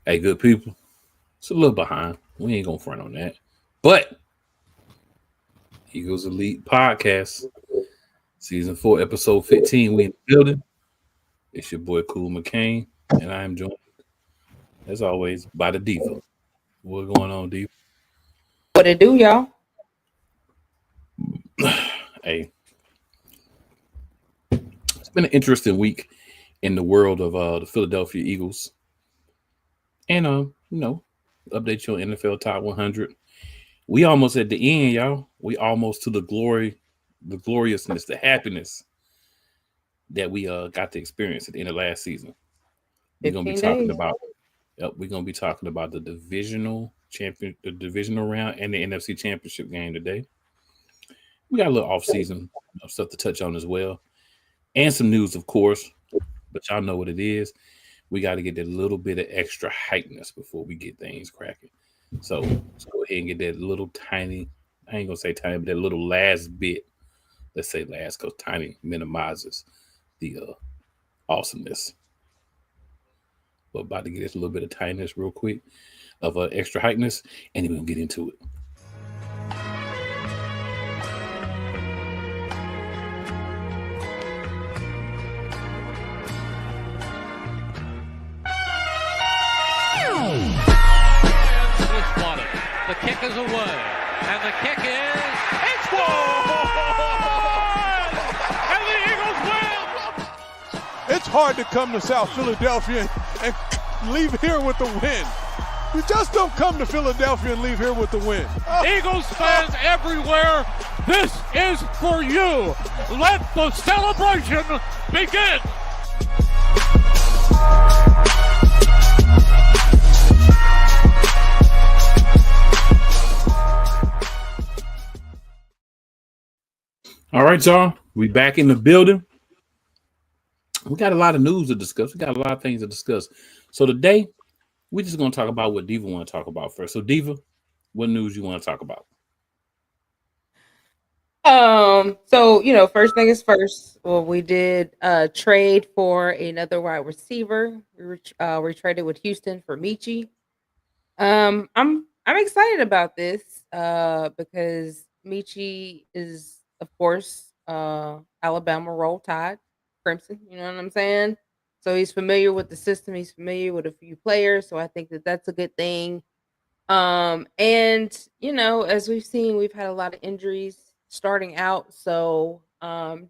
Hey, good people. It's a little behind. We ain't gonna front on that. But Eagles Elite Podcast, Season 4, Episode 15. We in the building. It's your boy Cool McCain, and I am joined, as always, by the Diva. What's going on, Diva? What it do, y'all? Hey, it's been an interesting week in the world of the Philadelphia Eagles. And update you on NFL Top 100. We almost at the end, y'all. We almost to the glory, the gloriousness, the happiness that we got to experience at the end of last season. We're gonna be 15 talking days. about we're gonna be talking about the divisional round and the NFC championship game today. We got a little off season stuff to touch on as well. And some news, of course. But y'all know what it is. We got to get that little bit of extra hypeness before we get things cracking. So let's go ahead and get that little tiny, I ain't gonna say tiny, but that little last bit. Let's say last because tiny minimizes the awesomeness. We're about to get this little bit of tinyness real quick of extra hypeness, and then we're gonna get into it. The kick is away, and the kick it's good! And the Eagles win! It's hard to come to South Philadelphia and leave here with the win. You just don't come to Philadelphia and leave here with the win. Eagles fans everywhere, this is for you. Let the celebration begin. All right, y'all. We back in the building. We got a lot of news to discuss. We got a lot of things to discuss. So today, we're just going to talk about what Diva want to talk about first. So Diva, what news you want to talk about? First thing is first. Well, we did trade for another wide receiver. We traded with Houston for Michi. I'm excited about this because Michi is, of course, Alabama Roll Tide Crimson. You know what I'm saying? So he's familiar with the system. He's familiar with a few players. So I think that that's a good thing. As we've seen, we've had a lot of injuries starting out. So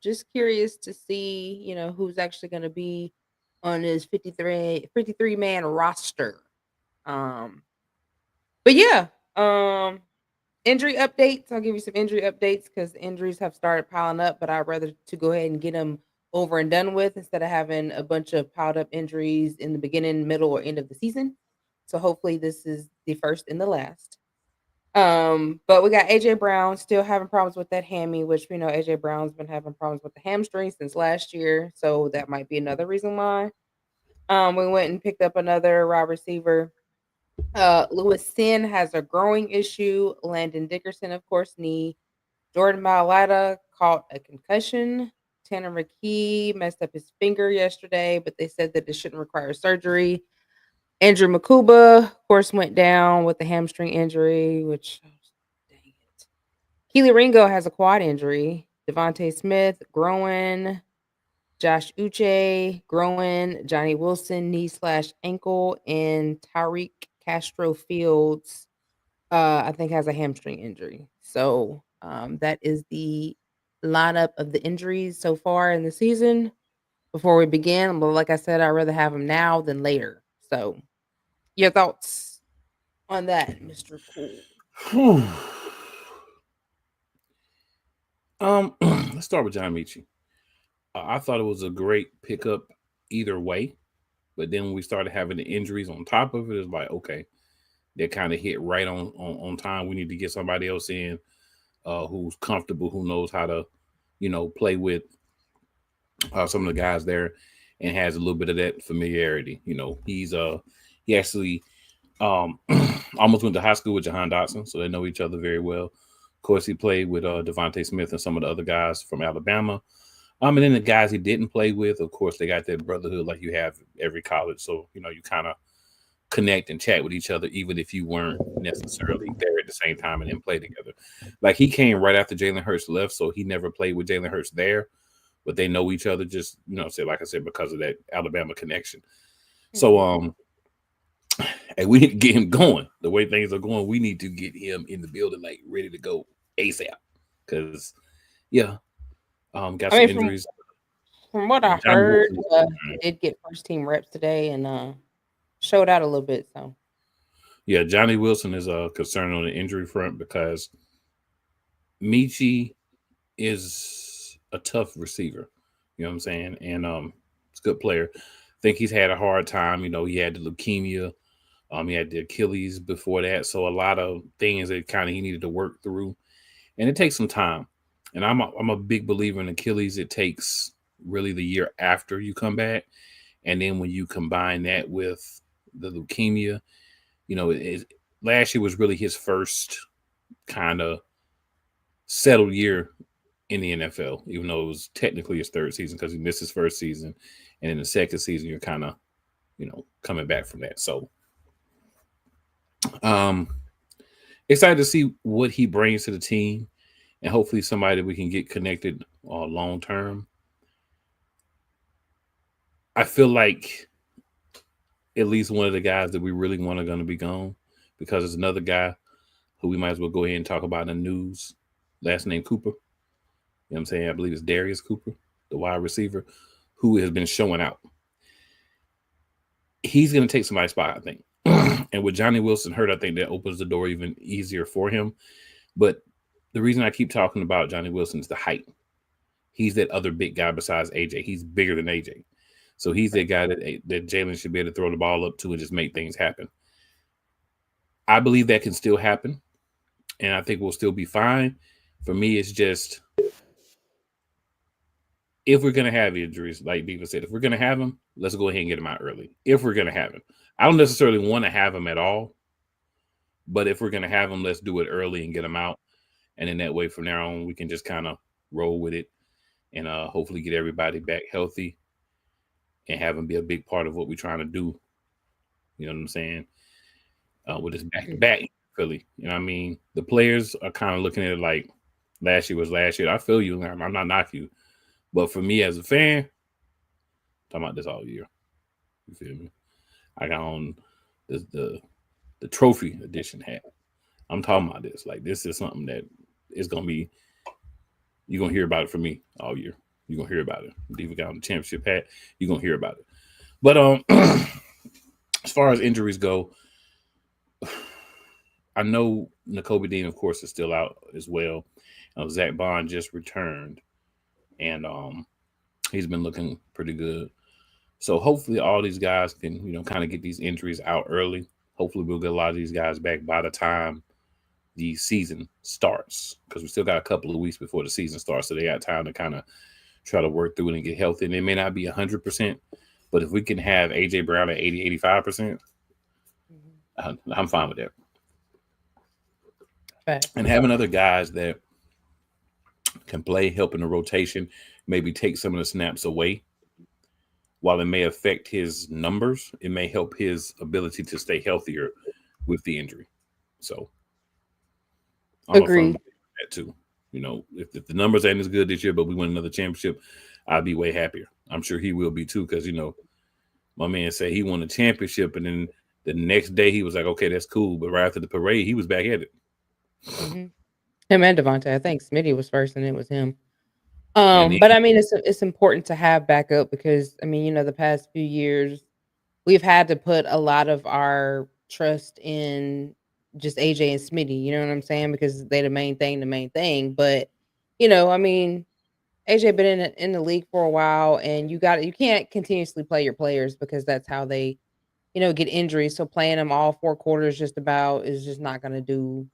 just curious to see, who's actually going to be on his 53 man roster. But yeah, injury updates. I'll give you some injury updates because injuries have started piling up, but I'd rather to go ahead and get them over and done with instead of having a bunch of piled up injuries in the beginning, middle, or end of the season. So hopefully this is the first and the last. But we got AJ Brown still having problems with that hammy, which we know AJ Brown's been having problems with the hamstring since last year. So that might be another reason why. We went and picked up another wide receiver. Lewis Sin has a growing issue. Landon Dickerson, of course, knee. Jordan Mailata caught a concussion. Tanner McKee messed up his finger yesterday, but they said that it shouldn't require surgery. Andrew Makuba, of course, went down with a hamstring injury, which, dang it. Keely Ringo has a quad injury. Devontae Smith, growing. Josh Uche, growing. Johnny Wilson, knee/ankle. And Tyreek Castro Fields, I think, has a hamstring injury. So that is the lineup of the injuries so far in the season. Before we begin, but like I said, I'd rather have them now than later. So, your thoughts on that, Mr. Cool? Let's start with John Michi. I thought it was a great pickup either way, but then when we started having the injuries on top of it, it's like, okay, that kind of hit right on time. We need to get somebody else in who's comfortable, who knows how to, play with some of the guys there and has a little bit of that familiarity. He actually almost went to high school with Jahan Dotson, so they know each other very well. Of course, he played with Devontae Smith and some of the other guys from Alabama. And then the guys he didn't play with, of course, they got that brotherhood like you have every college. So, you kind of connect and chat with each other, even if you weren't necessarily there at the same time and then play together. Like he came right after Jalen Hurts left, so he never played with Jalen Hurts there, but they know each other just, say, like I said, because of that Alabama connection. So, and we need to get him going. The way things are going, we need to get him in the building, like ready to go ASAP. Because, got some injuries. From what I heard, he did get first team reps today and showed out a little bit. So, yeah, Johnny Wilson is a concern on the injury front because Michi is a tough receiver. You know what I'm saying? And it's a good player. I think he's had a hard time. He had the leukemia. He had the Achilles before that. So a lot of things that he needed to work through. And it takes some time. And I'm a big believer in Achilles. It takes really the year after you come back. And then when you combine that with the leukemia, last year was really his first kind of settled year in the NFL, even though it was technically his third season because he missed his first season. And in the second season, you're kind of, coming back from that. So excited to see what he brings to the team and hopefully somebody that we can get connected long term. I feel like at least one of the guys that we really want are going to be gone because there's another guy who we might as well go ahead and talk about in the news. Last name Cooper. You know what I'm saying? I believe it's Darius Cooper, the wide receiver, who has been showing out. He's going to take somebody's spot, I think. And with Johnny Wilson hurt, I think that opens the door even easier for him. But the reason I keep talking about Johnny Wilson is the height. He's that other big guy besides AJ. He's bigger than AJ. So he's that guy that Jalen should be able to throw the ball up to and just make things happen. I believe that can still happen. And I think we'll still be fine. For me, it's just if we're going to have injuries, like Diva said, if we're going to have them, let's go ahead and get them out early. If we're going to have them. I don't necessarily want to have them at all. But if we're going to have them, let's do it early and get them out. And in that way, from now on, we can just kind of roll with it and hopefully get everybody back healthy and have them be a big part of what we're trying to do. You know what I'm saying? With this back-to-back, Philly. You know what I mean? The players are kind of looking at it like last year was last year. I feel you. I'm not knocking you. But for me as a fan, I'm talking about this all year. You feel me? I got on the trophy edition hat. I'm talking about this. Like, this is something that is going to be, you're going to hear about it from me all year. You're going to hear about it. Diva got on the championship hat. You're going to hear about it. But as far as injuries go, I know Nakobe Dean, of course, is still out as well. Zach Bond just returned, and he's been looking pretty good. So hopefully all these guys can, kind of get these injuries out early. Hopefully we'll get a lot of these guys back by the time the season starts, because we still got a couple of weeks before the season starts, so they got time to kind of try to work through it and get healthy. And it may not be 100%, but if we can have A.J. Brown at 80, 85%, I'm fine with that. Right. And having other guys that can play, help in the rotation, maybe take some of the snaps away. While it may affect his numbers, it may help his ability to stay healthier with the injury. So, I'm agreed. That too. If the numbers ain't as good this year, but we win another championship, I'd be way happier. I'm sure he will be too, because my man said he won a championship, and then the next day he was like, "Okay, that's cool." But right after the parade, he was back at it. Mm-hmm. Him and Devontae. I think Smitty was first, and it was him. But I mean, it's important to have backup because the past few years we've had to put a lot of our trust in just AJ and Smitty. You know what I'm saying? Because they're the main thing. But AJ been in the league for a while, and you can't continuously play your players because that's how they, get injuries. So playing them all 4 quarters is just not going to do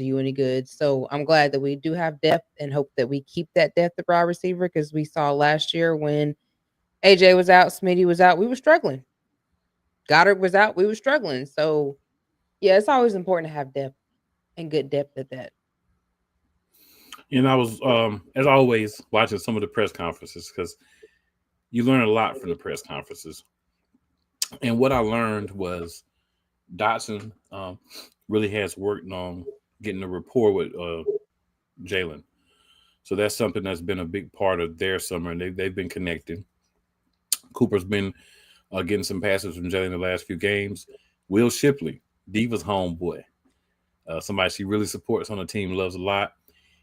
you any good. So I'm glad that we do have depth and hope that we keep that depth of wide receiver, because we saw last year when AJ was out, Smitty was out, we were struggling. Goddard was out, we were struggling. So yeah, it's always important to have depth and good depth at that. And I was, as always, watching some of the press conferences because you learn a lot from the press conferences. And what I learned was Dotson really has worked on getting a rapport with Jalen. So that's something that's been a big part of their summer, and they've been connecting. Cooper's been getting some passes from Jalen the last few games. Will Shipley, Diva's homeboy, somebody she really supports on the team, loves a lot.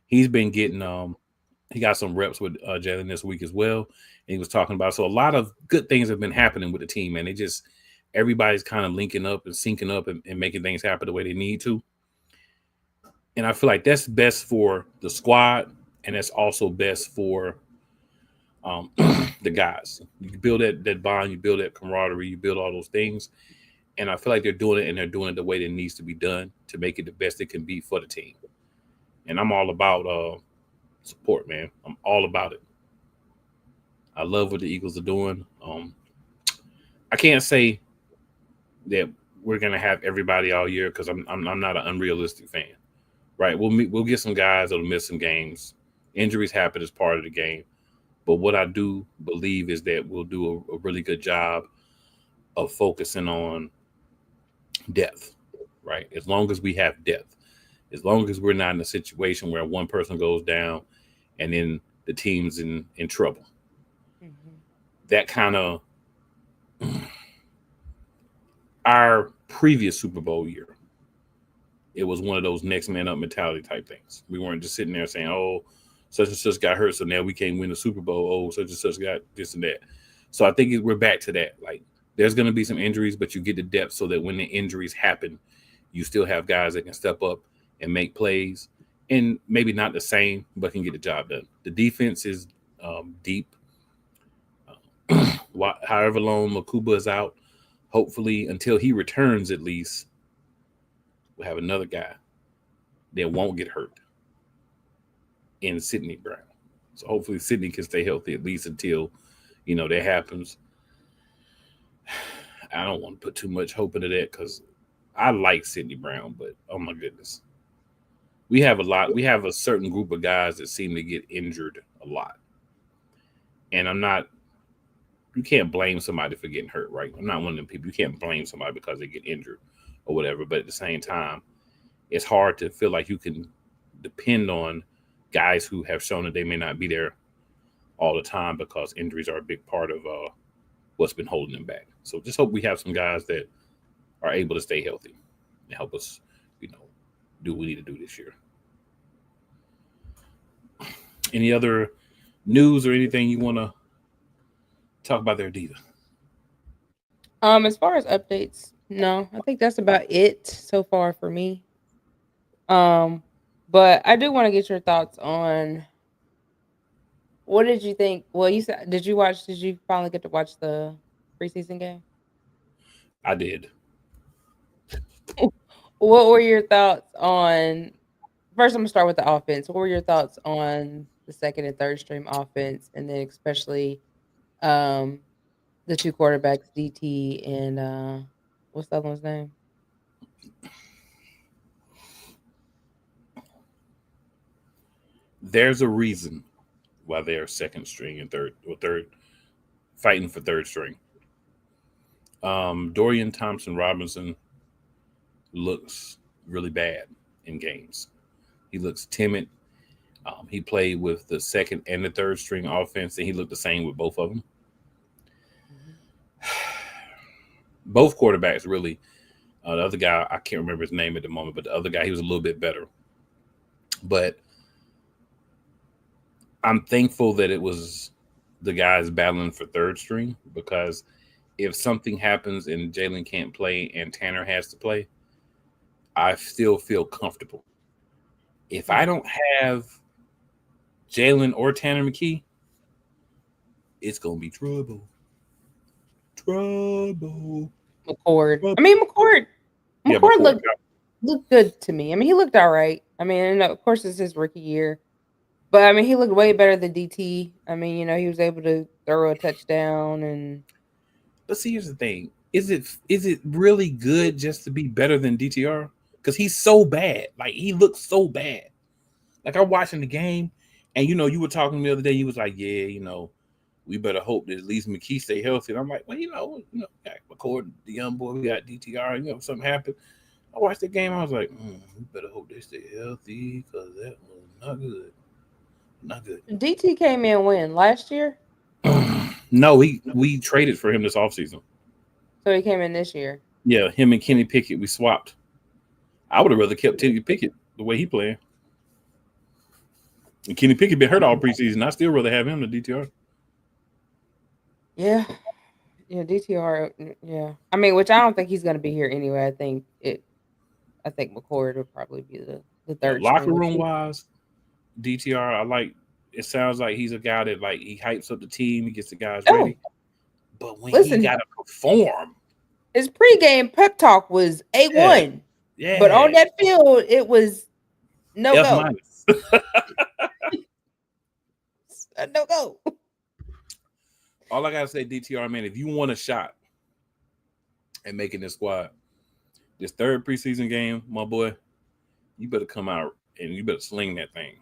He's been getting he got some reps with Jalen this week as well. And he was talking about, so a lot of good things have been happening with the team, man. Everybody's kind of linking up and syncing up and making things happen the way they need to. And I feel like that's best for the squad, and that's also best for the guys. You build that bond, you build that camaraderie, you build all those things. And I feel like they're doing it, and they're doing it the way that it needs to be done to make it the best it can be for the team. And I'm all about support, man. I'm all about it. I love what the Eagles are doing. I can't say that we're gonna have everybody all year because I'm not an unrealistic fan, right? We'll get some guys that'll miss some games. Injuries happen as part of the game, but what I do believe is that we'll do a really good job of focusing on depth, right? As long as we have depth, as long as we're not in a situation where one person goes down and then the team's in trouble. Mm-hmm. That kind of our previous Super Bowl year, it was one of those next man up mentality type things. We weren't just sitting there saying, oh, such and such got hurt, so now we can't win the Super Bowl. Oh, such and such got this and that. So I think we're back to that. Like, there's going to be some injuries, but you get the depth so that when the injuries happen, you still have guys that can step up and make plays, and maybe not the same, but can get the job done. The defense is deep. However long Makuba is out, hopefully until he returns at least, we'll have another guy that won't get hurt in Sidney Brown. So hopefully Sidney can stay healthy at least until, that happens. I don't want to put too much hope into that because I like Sidney Brown, but oh my goodness. We have a certain group of guys that seem to get injured a lot. And you can't blame somebody for getting hurt, right? I'm not one of them people. You can't blame somebody because they get injured or whatever. But at the same time, it's hard to feel like you can depend on guys who have shown that they may not be there all the time because injuries are a big part of what's been holding them back. So just hope we have some guys that are able to stay healthy and help us, do what we need to do this year. Any other news or anything you want to talk about there, Diva? As far as updates, no, I think that's about it so far for me. But I do want to get your thoughts on what did you think? Well, you said, did you finally get to watch the preseason game? I did. What were your thoughts on, first I'm gonna start with the offense. What were your thoughts on the second and third string offense, and then especially the two quarterbacks, DT and what's the other one's name? There's a reason why they're second string and third fighting for third string. Dorian Thompson-Robinson looks really bad in games. He looks timid. He played with the second and the third string offense, and he looked the same with both of them. Both quarterbacks really. The other guy, I can't remember his name at the moment, but the other guy, he was a little bit better. But I'm thankful that it was the guys battling for third string, because if something happens and Jalen can't play and Tanner has to play, I still feel comfortable. If I don't have Jalen or Tanner McKee, it's going to be trouble. McCord. I mean, McCord looked good to me. I mean, he looked all right. I mean, of course, it's his rookie year. But, I mean, he looked way better than DT. I mean, he was able to throw a touchdown. But see, here's the thing. Is it really good just to be better than DTR? Because he's so bad. Like, he looks so bad. Like, I'm watching the game, and, you were talking the other day. You was like, yeah, we better hope that at least McKee stay healthy. And I'm like, well, got McCord, the young boy, we got DTR, something happened. I watched the game. I was like, we better hope they stay healthy because that was not good. Not good. DT came in when? Last year? No, we traded for him this offseason. So he came in this year. Yeah, him and Kenny Pickett, we swapped. I would have rather kept Kenny Pickett the way he playing. And Kenny Pickett been hurt all preseason. I still rather have him than DTR. Yeah, DTR. Yeah, I mean, which I don't think he's going to be here anyway. I think McCord would probably be the third. Locker room wise, DTR. I like. It sounds like he's a guy that like he hypes up the team. He gets the guys ready. But when he got to perform, his pregame pep talk was A1. Yeah. But on that field, it was no go. No go. All I gotta say, DTR, man, if you want a shot at making this squad, this third preseason game, my boy, you better come out and you better sling that thing.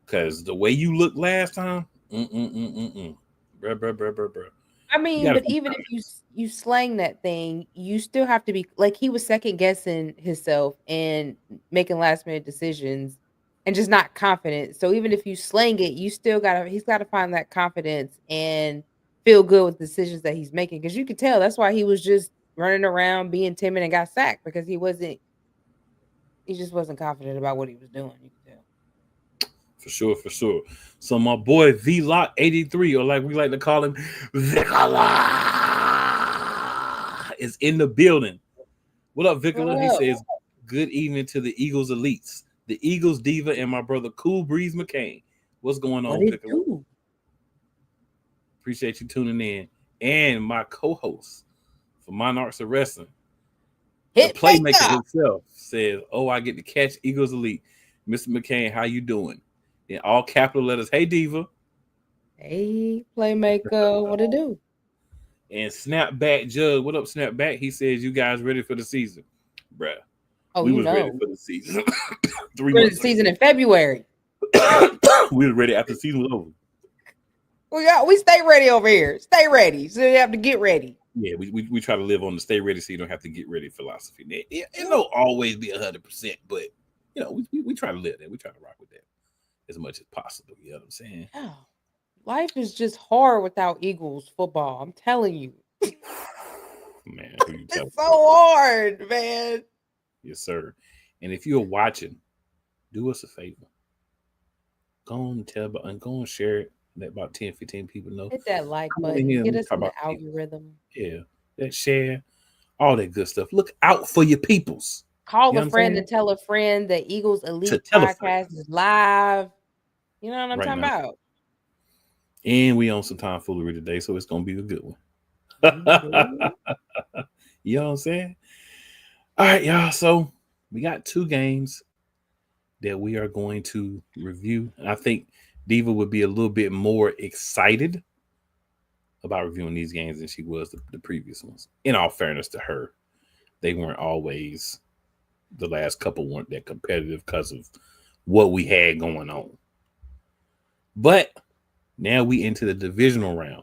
Because the way you looked last time, bruh. I mean, but even if you slang that thing, you still have to be like he was second guessing himself and making last minute decisions and just not confident. So even if you slang it, he's got to find that confidence and feel good with the decisions that he's making. Because you could tell that's why he was just running around being timid and got sacked because he just wasn't confident about what he was doing. You could tell. For sure. So my boy V-Lock 83, or like we like to call him, Vicola, is in the building. What up, Vicola? He says, good evening to the Eagles elites, the Eagles diva, and my brother Cool Breeze McCain. What's going on, Vicola? Appreciate you tuning in. And my co-host for Monarchs of Wrestling, the playmaker himself, says, I get to catch Eagles elite. Mr. McCain, how you doing? In all capital letters, hey, Diva. Hey, playmaker, what it do? And Snapback Jug, what up, Snapback? He says, you guys ready for the season? Bruh. We was ready for the season. 3 months. The season in February. We was ready after the season was over. We stay ready over here. Stay ready. So you have to get ready. Yeah, we try to live on the stay ready so you don't have to get ready philosophy. It don't always be 100%, but, we try to live that. We try to rock with that as much as possible. You know what I'm saying? Oh, life is just hard without Eagles football. I'm telling you. Man, it's so hard, man. Yes, sir. And if you're watching, do us a favor. Go on and go and share it. Let about 10, 15 people know. Hit that like button. Get us in the algorithm. Yeah. That share. All that good stuff. Look out for your peoples. Call a friend and tell a friend that Eagles Elite Podcast is live. You know what I'm talking about? And we on some tomfoolery today, so it's going to be a good one. You know what I'm saying? All right, y'all. So we got 2 games that we are going to review. And I think Diva would be a little bit more excited about reviewing these games than she was the previous ones. In all fairness to her, they weren't always, the last couple weren't that competitive because of what we had going on. But now we into the divisional round.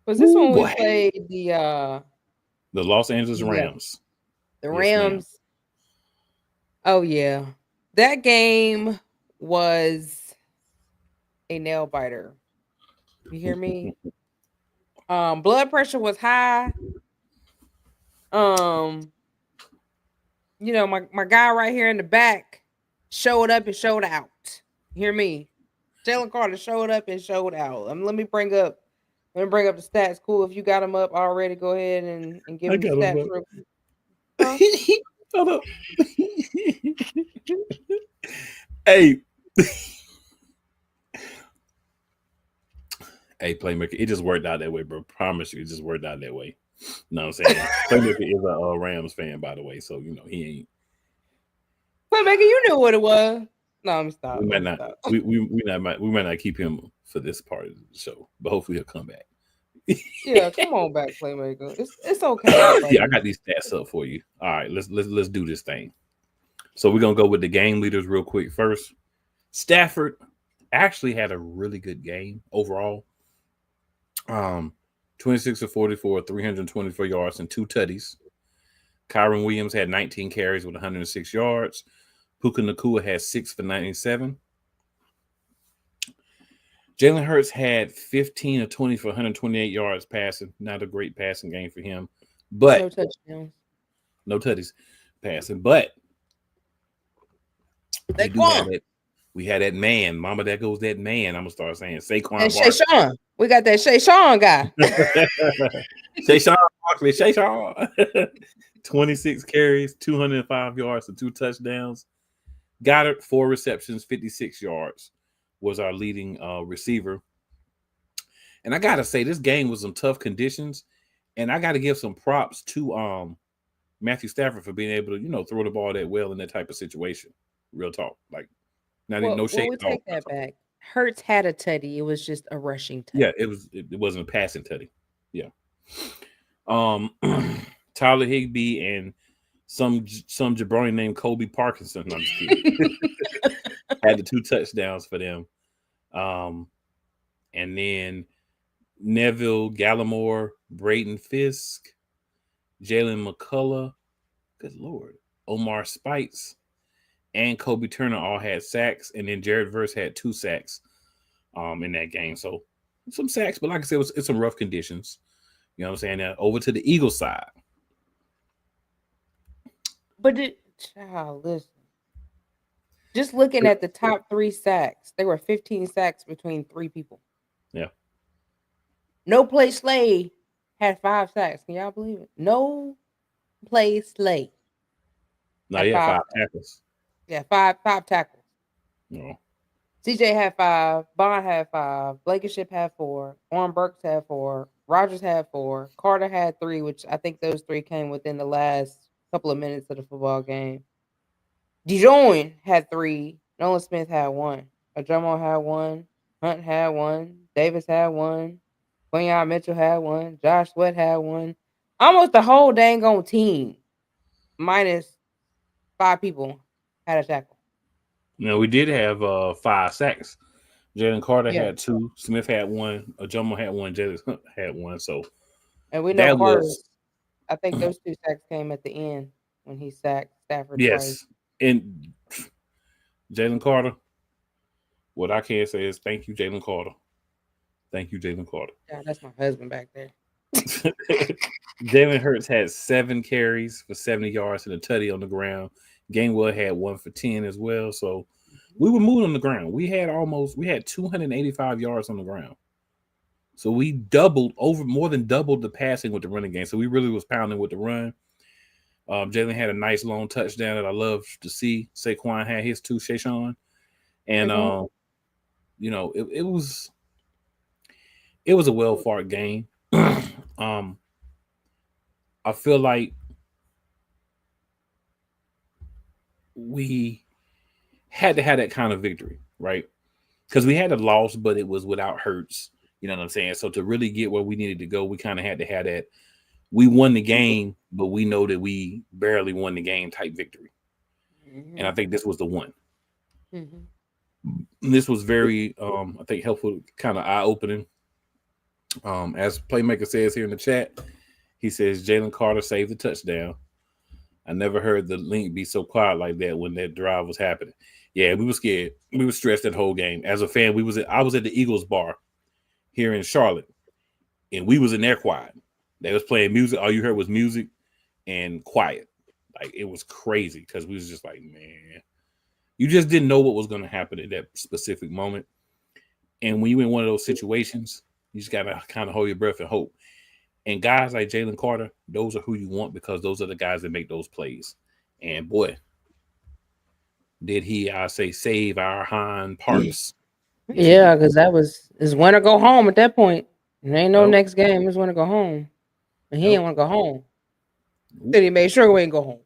Was this when we played the Los Angeles Rams? The Rams. Oh yeah. That game was a nail biter. You hear me? Blood pressure was high. My guy right here in the back showed up and showed out. You hear me? Jalen Carter showed up and showed out. Let me bring up the stats. Cool. If you got them up already, go ahead and give them the stats real quick. Hold up. Hey. Hey, Playmaker, it just worked out that way, bro. Promise you, it just worked out that way. You know what I'm saying? Playmaker is a Rams fan, by the way, so he ain't. Playmaker, you knew what it was. No, I'm stopping. We might not keep him for this part of the show, but hopefully he'll come back. Yeah, come on back, Playmaker. It's okay. Yeah, I got these stats up for you. All right, let's do this thing. So we're gonna go with the game leaders real quick first. Stafford actually had a really good game overall. 26 of 44, 324 yards and 2 tutties. Kyron Williams had 19 carries with 106 yards. Puka Nacua had 6 for 97. Jalen Hurts had 15 of 20 for 128 yards passing. Not a great passing game for him. But no touchdowns. No tutties passing. But we had that man. Mama, there goes that man. I'm going to start saying Saquon And Shay Sean. We got that Shay Sean guy. Shay Sean Barkley. Shay Sean. 26 carries, 205 yards, and 2 touchdowns. Goddard, 4 receptions, 56 yards. Was our leading receiver. And I got to say, this game was some tough conditions. And I got to give some props to Matthew Stafford for being able to, throw the ball that well in that type of situation. Real talk. Like, no shade. We take that back. Hurts had a tutty. It was just a rushing tutty. Yeah, it wasn't a passing tutty. Yeah. Tyler Higbee and some jabroni named Kobe Parkinson. No, I'm just kidding. Had the 2 touchdowns for them. And then Neville Gallimore, Braden Fisk, Jalen McCullough, good Lord, Omar Spites, and Kobe Turner all had sacks. And then Jared Verse had 2 sacks in that game. So some sacks, but like I said, it's some rough conditions. You know what I'm saying? Over to the Eagles side. But listen. Just looking at the top 3 sacks, there were 15 sacks between 3 people. Yeah. No Play Slay had 5 sacks. Can y'all believe it? No Play Slay. No, yeah, 5 tackles. Yeah, five tackles. No. CJ had 5. Bond had 5. Blankenship had 4. Orrin Burks had 4. Rogers had 4. Carter had 3, which I think those 3 came within the last couple of minutes of the football game. Dijon had 3. Nolan Smith had 1. Ajomo had 1. Hunt had 1. Davis had 1. Quinyon Mitchell had 1. Josh Sweat had 1. Almost the whole dang on team, minus 5 people, had a tackle. We did have 5 sacks. Jalen Carter had 2. Smith had 1. Ajomo had 1. Jalen Hunt had 1. So, and we know Carter. I think those 2 sacks came at the end when he sacked Stafford. Yes. Twice. And Jalen Carter, what I can say is thank you, Jalen Carter. Thank you, Jalen Carter. Yeah, that's my husband back there. Jalen Hurts had 7 carries for 70 yards and a tutty on the ground. Gainwell had 1 for 10 as well. So we were moving on the ground. We had 285 yards on the ground. So we more than doubled the passing with the running game. So we really was pounding with the run. Jalen had a nice long touchdown that I love to see. Saquon had his 2, Shayshawn. And it was a well-fought game. I feel like we had to have that kind of victory, right? Because we had a loss, but it was without Hurts. You know what I'm saying? So to really get where we needed to go, we kind of had to have that. We won the game, but we know that we barely won the game type victory. Mm-hmm. And I think this was the one. Mm-hmm. This was very, I think, helpful, kind of eye-opening. As Playmaker says here in the chat, he says, Jalen Carter saved the touchdown. I never heard the link be so quiet like that when that drive was happening. Yeah, we were scared. We were stressed that whole game. As a fan, I was at the Eagles bar here in Charlotte, and we was in there quiet. They was playing music. All you heard was music and quiet. Like, it was crazy because we was just like, man, you just didn't know what was going to happen at that specific moment. And when you in one of those situations, you just got to kind of hold your breath and hope. And guys like Jalen Carter, those are who you want because those are the guys that make those plays. And boy, did he, I say, save our hind parts. Yeah, because it's win or go home at that point. There ain't no next game. It's win or go home. And he didn't want to go home. Then he made sure we ain't go home.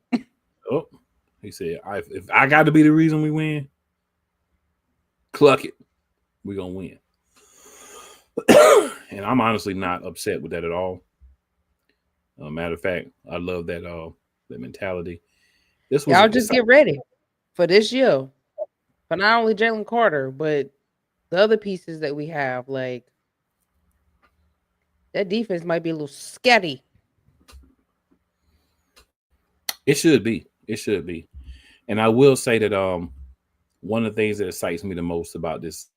He said, if I got to be the reason we win, cluck it. We're going to win. And I'm honestly not upset with that at all. Matter of fact, I love that mentality. Y'all just get ready for this year. But not only Jalen Carter, but the other pieces that we have, like that defense might be a little scatty. It should be. It should be. And I will say that one of the things that excites me the most about this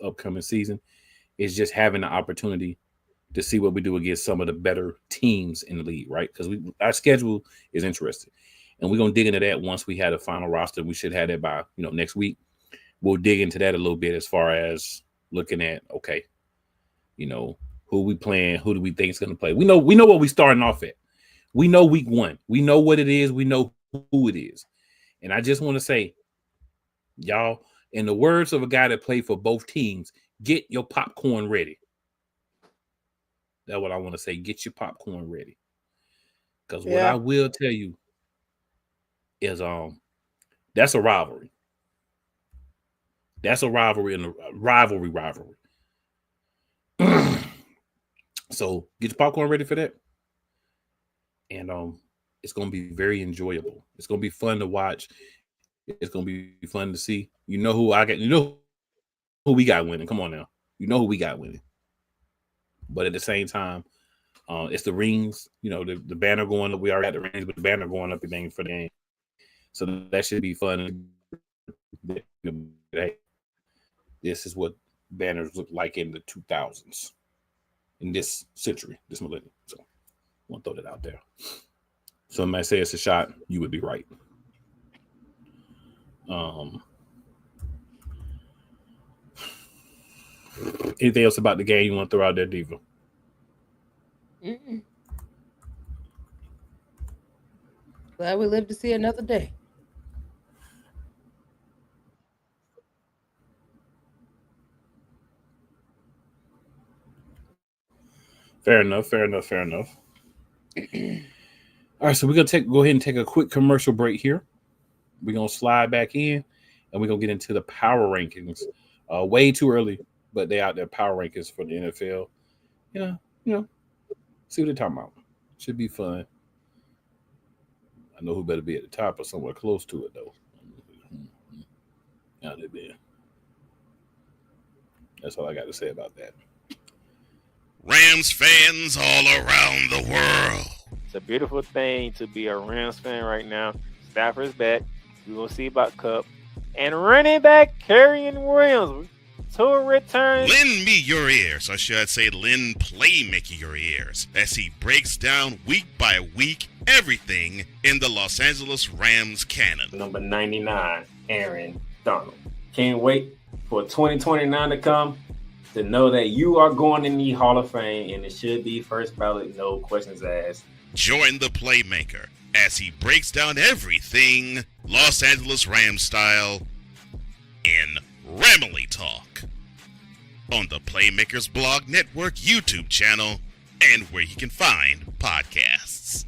upcoming season is just having the opportunity to see what we do against some of the better teams in the league, right? Because our schedule is interesting. And we're going to dig into that once we have a final roster. We should have that by, next week. We'll dig into that a little bit as far as looking at, okay, who we playing, who do we think is going to play. We know what we starting off at. We know week 1. We know what it is. We know who it is. And I just want to say, y'all, in the words of a guy that played for both teams, get your popcorn ready. That's what I want to say. Get your popcorn ready. Because what I will tell you is that's a rivalry. That's a rivalry and a rivalry. So get your popcorn ready for that. And it's going to be very enjoyable. It's going to be fun to watch. It's going to be fun to see. You know who who we got winning. Come on now. You know who we got winning. But at the same time, it's the rings. The banner going up. We already got the rings, but the banner going up again for the game. So that should be fun. This is what banners look like in the 2000s, in this century, this millennium. So I want to throw that out there. Somebody say it's a shot, you would be right. Anything else about the game you want to throw out there, Diva? Glad we live to see another day. Fair enough. All right, so we're gonna go ahead and take a quick commercial break here. We're gonna slide back in, and we're gonna get into the power rankings. Way too early, but they out there power rankings for the NFL. See what they're talking about. Should be fun. I know who better be at the top or somewhere close to it though. How they been? That's all I got to say about that. Rams fans all around the world. It's a beautiful thing to be a Rams fan right now. Stafford's back. We're going to see about Cup. And running back Kerryon Williams to a return. Lend me your ears, or should I say lend Playmaker your ears, as he breaks down week by week everything in the Los Angeles Rams canon. Number 99, Aaron Donald. Can't wait for 2029 to come to know that you are going in the Hall of Fame, and it should be first ballot, no questions asked. Join the Playmaker as he breaks down everything Los Angeles Rams style in Ramily Talk on the Playmakers Blog Network YouTube channel and where you can find podcasts.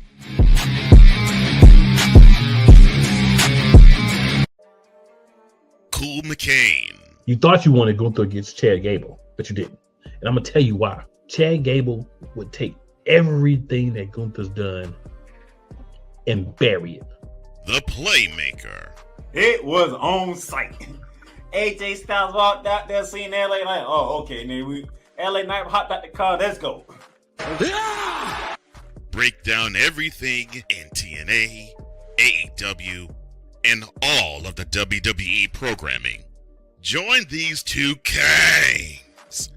Cool McCain. You thought you wanted to go through against Chad Gable, but you didn't. And I'm going to tell you why. Chad Gable would take everything that Gunther's done and bury it. The Playmaker. It was on site. AJ Styles walked out there, seen LA like, oh, okay, then LA Knight hopped out the car, let's go. Break down everything in TNA, AEW, and all of the WWE programming. Join these two kings,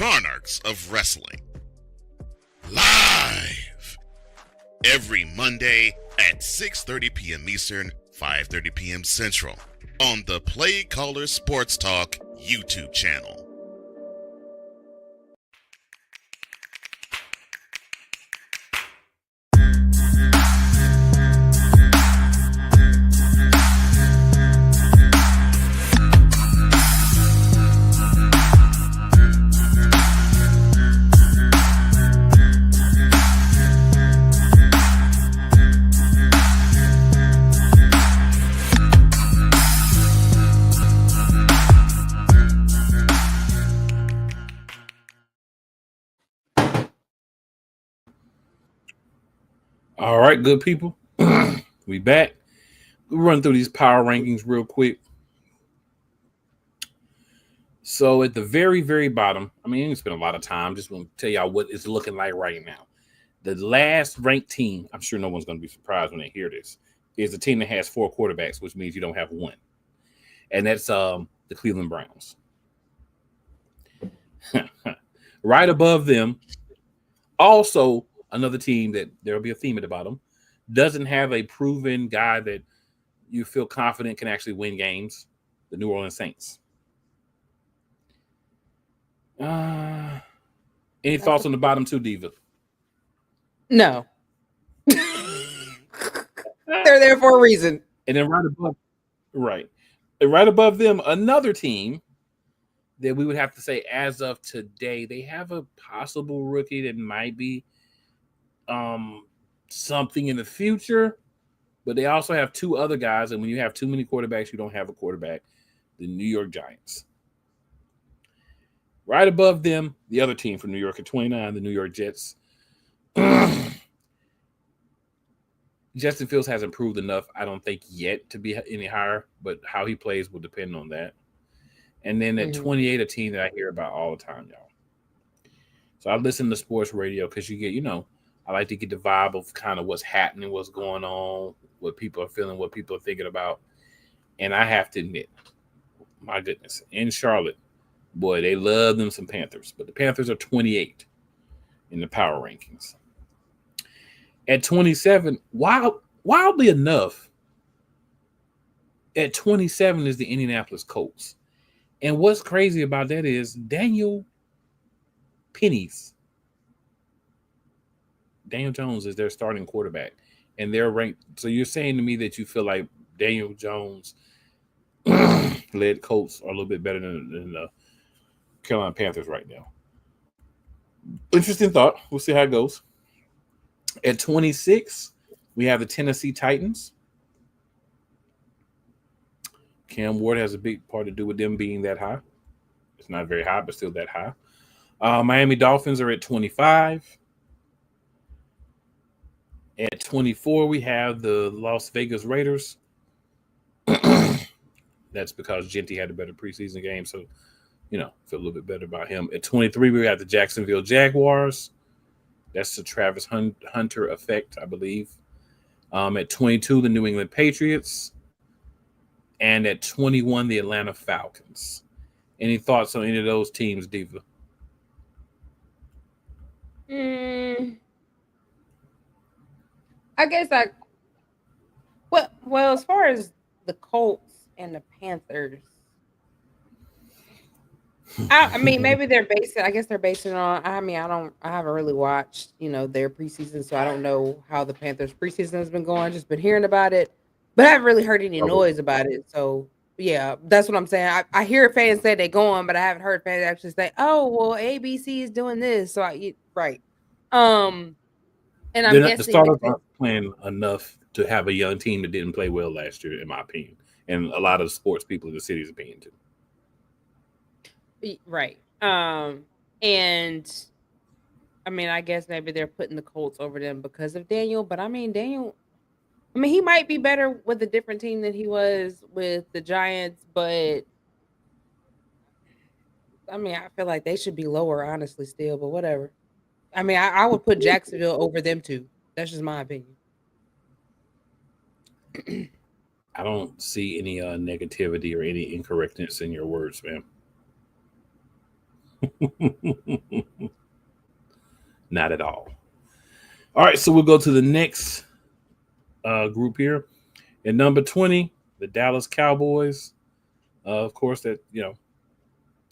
monarchs of wrestling, live every Monday at 6:30 p.m. Eastern, 5:30 p.m. Central on the Play Caller Sports Talk YouTube channel. All right, good people. We back. run through these power rankings real quick. So at the very, very bottom, I mean, I didn't spend a lot of time. Just want to tell y'all what it's looking like right now. The last ranked team, I'm sure no one's going to be surprised when they hear this, is a team that has 4 quarterbacks, which means you don't have one. And that's the Cleveland Browns. Right above them, also another team that there'll be a theme at the bottom, doesn't have a proven guy that you feel confident can actually win games, the New Orleans Saints. Any thoughts on the bottom two, Diva? No. They're there for a reason. And then right above them, another team that we would have to say as of today, they have a possible rookie that might be something in the future, but they also have 2 other guys. And when you have too many quarterbacks, you don't have a quarterback. The New York Giants. Right above them, the other team from New York at 29, the New York Jets. Justin Fields hasn't proved enough, I don't think, yet to be any higher, but how he plays will depend on that. And then at 28, a team that I hear about all the time, y'all. So I listen to sports radio because you get, I like to get the vibe of kind of what's happening, what's going on, what people are feeling, what people are thinking about. And I have to admit, my goodness, in Charlotte, boy, they love them some Panthers. But the Panthers are 28 in the power rankings. At 27, wildly enough, at 27 is the Indianapolis Colts. And what's crazy about that is Daniel Jones is their starting quarterback. And they're ranked. So you're saying to me that you feel like Daniel Jones led Colts are a little bit better than the Carolina Panthers right now. Interesting thought. We'll see how it goes. At 26, we have the Tennessee Titans. Cam Ward has a big part to do with them being that high. It's not very high, but still that high. Miami Dolphins are at 25. At 24, we have the Las Vegas Raiders. That's because Genty had a better preseason game, so, feel a little bit better about him. At 23, we have the Jacksonville Jaguars. That's the Travis Hunter effect, I believe. At 22, the New England Patriots. And at 21, the Atlanta Falcons. Any thoughts on any of those teams, Diva? I guess well, as far as the Colts and the Panthers, I mean, maybe they're basing. I guess they're basing on. I haven't really watched, their preseason, so I don't know how the Panthers preseason has been going. Just been hearing about it, but I haven't really heard any noise about it. So yeah, that's what I'm saying. I hear fans say they're going, but I haven't heard fans actually say, "Oh, well, ABC is doing this." So right. And I'm guessing the starters aren't playing enough to have a young team that didn't play well last year, in my opinion, and a lot of sports people in the city's opinion too. Right. And I mean, I guess maybe they're putting the Colts over them because of Daniel, but I mean, he might be better with a different team than he was with the Giants, but I mean, I feel like they should be lower, honestly, still, but whatever. I mean, I would put Jacksonville over them too. That's just my opinion. I don't see any negativity or any incorrectness in your words, man. Not at all. All right, so we'll go to the next group here. At number 20, the Dallas Cowboys. Of course, that's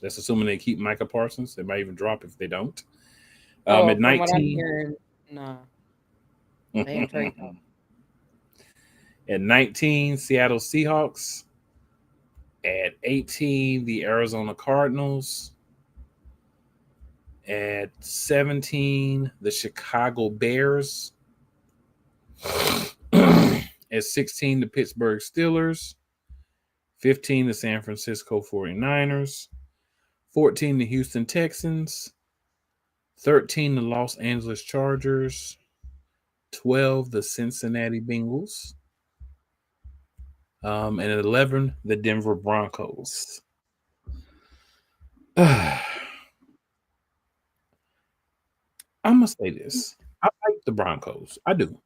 assuming they keep Micah Parsons. They might even drop if they don't. At 19, at 19, Seattle Seahawks. At 18, the Arizona Cardinals. At 17, the Chicago Bears. At 16, the Pittsburgh Steelers. 15, the San Francisco 49ers. 14, the Houston Texans. 13, the Los Angeles Chargers. 12, the Cincinnati Bengals. And at 11, the Denver Broncos. I'm gonna say this. I like the Broncos. I do.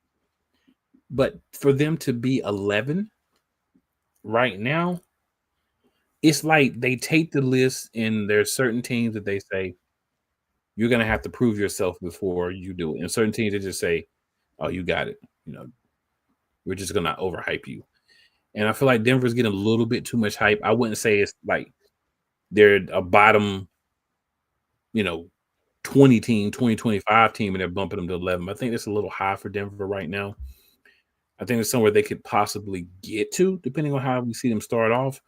But for them to be 11 right now, it's like they take the list and there's certain teams that they say you're gonna have to prove yourself before you do it. And certain teams they just say, "Oh, you got it." We're just gonna overhype you. And I feel like Denver's getting a little bit too much hype. I wouldn't say it's like they're a bottom, 20 team, 2025 team, and they're bumping them to 11. I think it's a little high for Denver right now. I think it's somewhere they could possibly get to, depending on how we see them start off.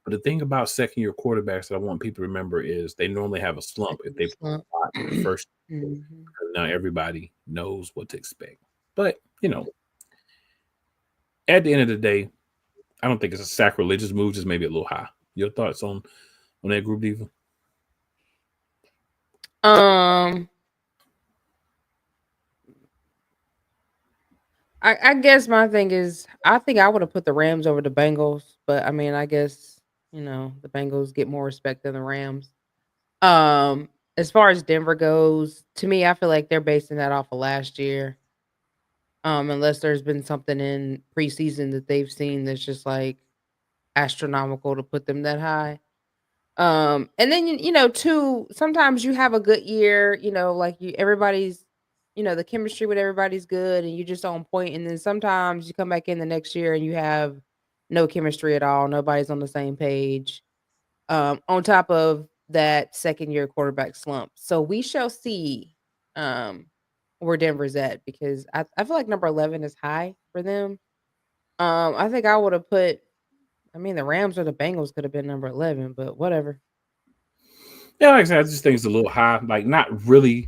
But the thing about second-year quarterbacks that I want people to remember is they normally have a slump if they play a lot in the first year. Because now everybody knows what to expect. But, at the end of the day, I don't think it's a sacrilegious move, just maybe a little high. Your thoughts on that group, Diva? I guess my thing is I think I would have put the Rams over the Bengals, but I mean I guess the Bengals get more respect than the Rams. As far as Denver goes, to me, I feel like they're basing that off of last year. Unless there's been something in preseason that they've seen that's just like astronomical to put them that high. And then too, sometimes you have a good year, like everybody's, the chemistry with everybody's good and you just on point. And then sometimes you come back in the next year and you have no chemistry at all. Nobody's on the same page. On top of that second year quarterback slump. So we shall see where Denver's at because I feel like number 11 is high for them. I think I would have put the Rams or the Bengals could have been number 11, but whatever. Yeah, like I said, I just think it's a little high. Like, not really.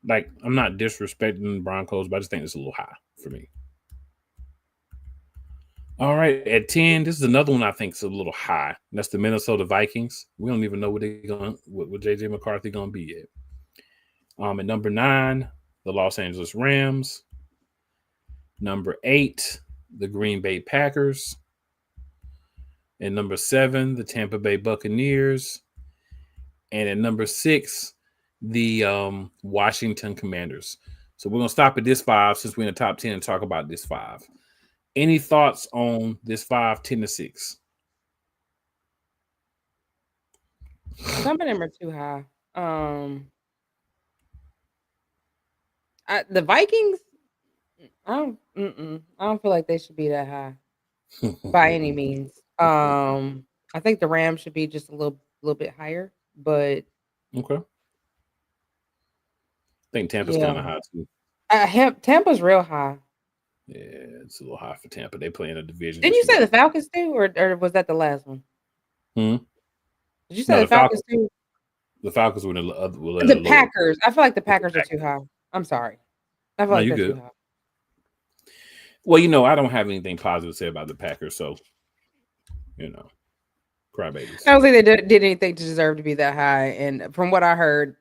Like, I'm not disrespecting the Broncos, but I just think it's a little high for me. All right, at 10, this is another one I think is a little high. That's the Minnesota Vikings. We don't even know what JJ McCarthy gonna be yet. At number 9, the Los Angeles Rams. Number 8, the Green Bay Packers. At number 7, the Tampa Bay Buccaneers. And at number 6, the Washington Commanders. So we're going to stop at this 5 since we're in the top 10 and talk about this 5. Any thoughts on this 5, 10 to 6? Some of them are too high. The Vikings, I don't feel like they should be that high by any means. I think the Rams should be just a little bit higher, but okay. I think Tampa's kind of high too. Tampa's real high. Yeah, it's a little high for Tampa. They play in a division. Didn't you say the Falcons too, or was that the last one? Did you say the Falcons too? The Falcons were the Packers. I feel like the Packers are too high. I'm sorry. I feel like they're too high. Well, I don't have anything positive to say about the Packers, so crybabies. I don't think they did anything to deserve to be that high. And from what I heard,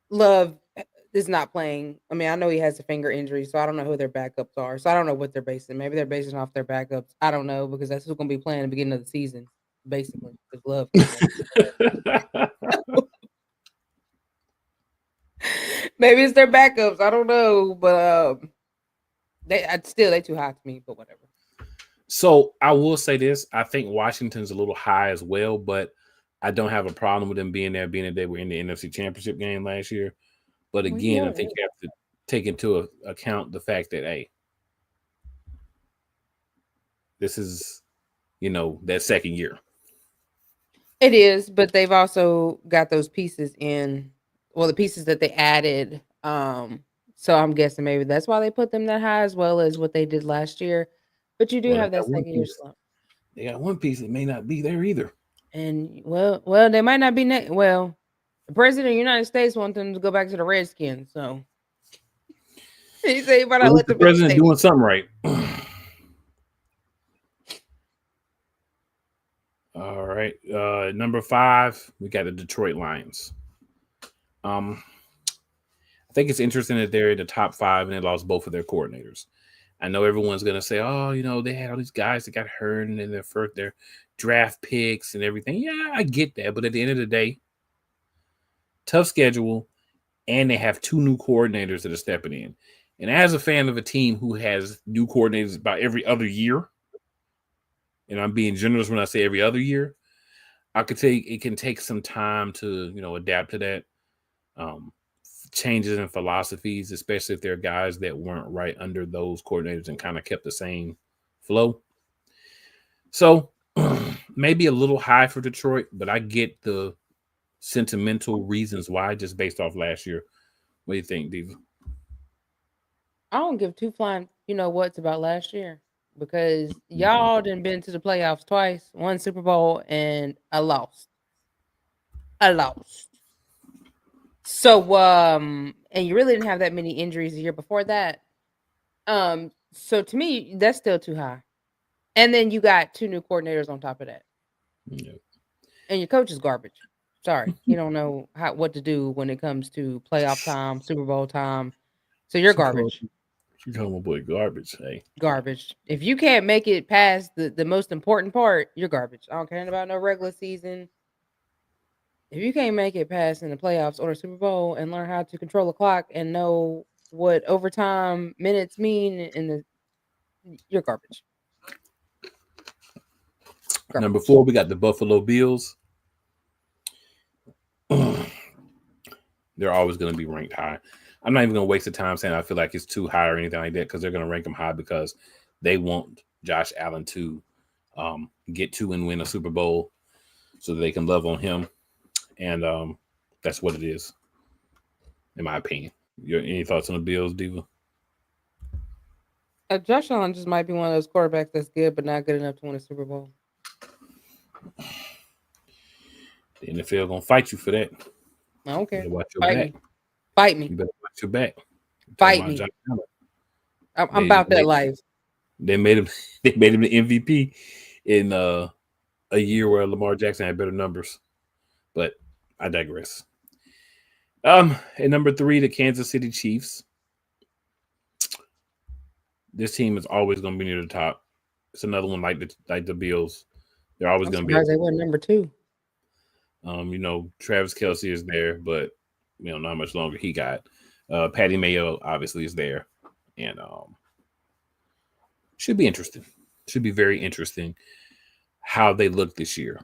Love is not playing. I mean, I know he has a finger injury, so I don't know who their backups are. So I don't know what they're basing. Maybe they're basing off their backups. I don't know because that's who's going to be playing at the beginning of the season, basically. Because Love. Maybe it's their backups. I don't know, but they too high to me. But whatever. So I will say this: I think Washington's a little high as well, but I don't have a problem with them being there, being that they were in the NFC Championship game last year. But again, I think you have to take into account the fact that, this is, that second year. It is, but they've also got those pieces in. Well, the pieces that they added. So I'm guessing maybe that's why they put them that high, as well as what they did last year. But you do have that second year slump. They got one piece that may not be there either. And well, they might not be. The president of the United States wants them to go back to the Redskins. So he said, "But I let the president doing something right." All right, number 5, we got the Detroit Lions. I think it's interesting that they're in the top 5 and they lost both of their coordinators. I know everyone's gonna say, "Oh, they had all these guys that got hurt and then their draft picks and everything." Yeah, I get that, but at the end of the day, tough schedule, and they have 2 new coordinators that are stepping in. And as a fan of a team who has new coordinators about every other year, and I'm being generous when I say every other year, I could say it can take some time to adapt to that. Changes in philosophies, especially if there are guys that weren't right under those coordinators and kind of kept the same flow. So maybe a little high for Detroit, but I get the sentimental reasons why just based off last year. What do you think, Diva? I don't give two flying what's about last year because y'all done been to the playoffs twice, won Super Bowl, and I lost. So and you really didn't have that many injuries the year before that. So to me, that's still too high. And then you got 2 new coordinators on top of that. Yeah. And your coach is garbage. Sorry. You don't know what to do when it comes to playoff time, Super Bowl time. So you're garbage. You call my boy garbage, hey. Garbage. If you can't make it past the most important part, you're garbage. I don't care about no regular season. If you can't make it past in the playoffs or the Super Bowl and learn how to control the clock and know what overtime minutes mean you're garbage. Number 4, we got the Buffalo Bills. They're always going to be ranked high. I'm not even going to waste the time saying I feel like it's too high or anything like that because they're going to rank them high because they want Josh Allen to get to and win a Super Bowl so that they can love on him. And that's what it is, in my opinion. Any thoughts on the Bills, Diva? Josh Allen just might be one of those quarterbacks that's good, but not good enough to win a Super Bowl. The NFL gonna fight you for that. I don't care. Watch your Fight back. me. Fight me. You better watch your back. Fight me. I'm about that life. They made him. They made him the MVP in a year where Lamar Jackson had better numbers. But I digress. At number 3, the Kansas City Chiefs. This team is always going to be near the top. It's another one like the Bills. They're always going to be. They were number 2. Travis Kelce is there, but not much longer he got. Patty Mayo obviously is there, and should be interesting. Should be very interesting how they look this year.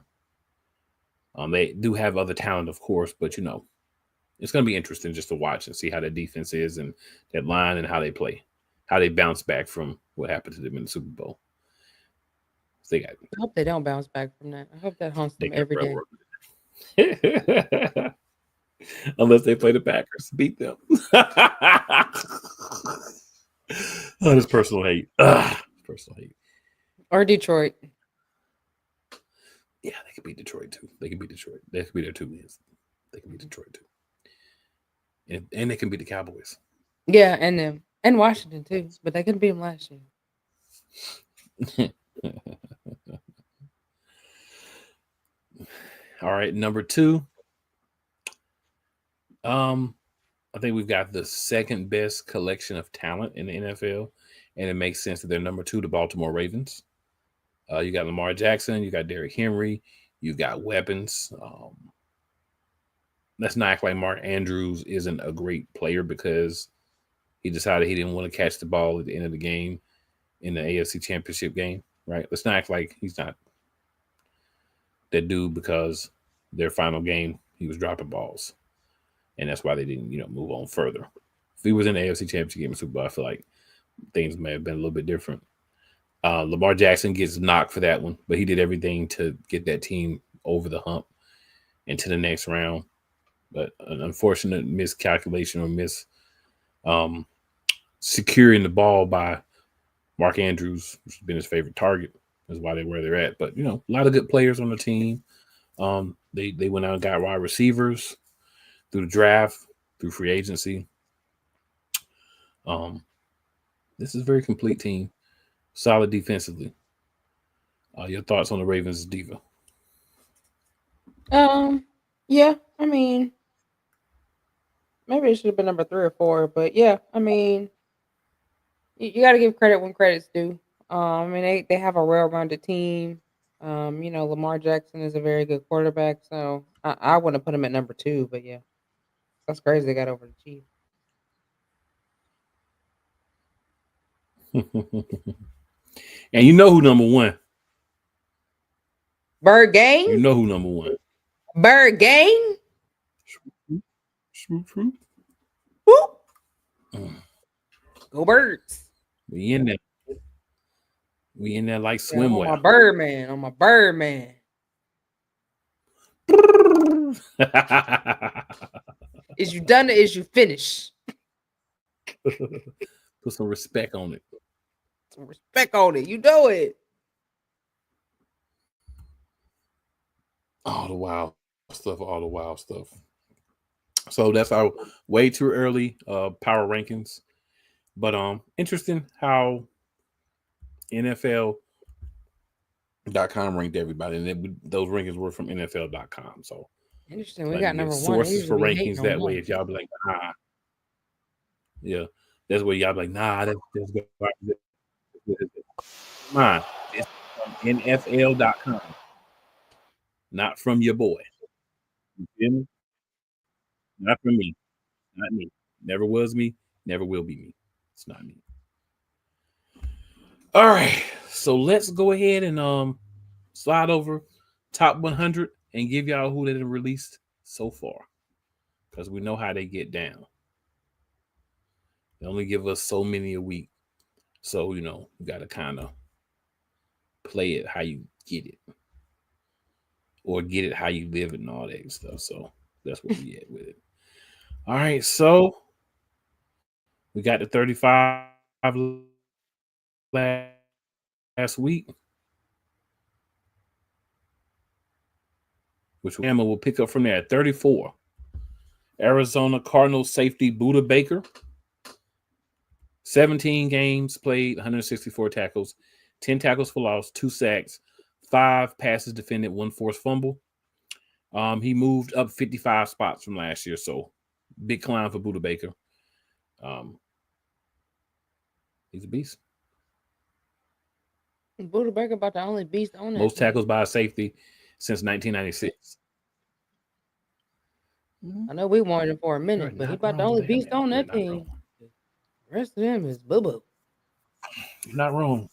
They do have other talent, of course, but it's going to be interesting just to watch and see how that defense is and that line and how they play, how they bounce back from what happened to them in the Super Bowl. I hope they don't bounce back from that. I hope that haunts them every day. Unless they play the Packers, beat them. That's personal hate. Personal hate. Or Detroit. Yeah, they could beat Detroit too. They could beat Detroit. They could be their 2 wins. They can beat Detroit too. And they can beat the Cowboys. Yeah, and them. And Washington too. But they couldn't beat them last year. All right, number 2. I think we've got the second best collection of talent in the NFL, and it makes sense that they're number 2, the Baltimore Ravens. You got Lamar Jackson, you got Derrick Henry, you got weapons. Let's not act like Mark Andrews isn't a great player because he decided he didn't want to catch the ball at the end of the game in the AFC Championship game, right? Let's not act like he's not that dude because their final game he was dropping balls, and that's why they didn't, move on further. If he was in the AFC Championship game in Super Bowl, I feel like things may have been a little bit different. Lamar Jackson gets knocked for that one, but he did everything to get that team over the hump into the next round. But an unfortunate miscalculation or securing the ball by Mark Andrews, which has been his favorite target, is why they're where they're at. But, a lot of good players on the team. They went out and got wide receivers through the draft, through free agency. This is a very complete team. Solid defensively. Your thoughts on the Ravens, Diva? Yeah, I mean, maybe it should have been number 3 or 4, but yeah, I mean, You got to give credit when credit's due. I mean, they have a well-rounded team. Lamar Jackson is a very good quarterback, so I wouldn't put him at number 2, but yeah, that's crazy they got over the Chiefs. And you know who number 1? Bird Gang? You know who number 1? Bird Gang? Swoop. Whoop. Go Birds. We in there. We in there like swimwear. On my Birdman. Is you done it? Is you finished? Put some respect on it. Some respect on it. You know it. All the wild stuff. So that's our way too early power rankings. But interesting how NFL.com ranked everybody, and those rankings were from NFL.com. So interesting. We got number 1. Sources for rankings that way. If y'all be like, nah, yeah, that's where y'all be like, nah, that's good. Mine, it's from NFL.com, not from your boy. You feel me? Not from me. Not me. Never was me. Never will be me. It's not me. All right. So let's go ahead and slide over top 100 and give y'all who they released so far, because we know how they get down. They only give us so many a week. So, you got to kind of play it how you get it, or get it how you live it and all that stuff. So that's where we at with it. All right. So we got the 35 last week, which Emma will pick up from there at 34. Arizona Cardinals safety Buda Baker. 17 games played, 164 tackles, 10 tackles for loss, 2 sacks, 5 passes defended, 1 forced fumble. He moved up 55 spots from last year, so big climb for Buda Baker. He's a beast. Buda Baker about the only beast on it. Most tackles by a safety since 1996. I know we wanted him for a minute, but he about the only beast on that team. The rest of them is boo-boo. You're not wrong.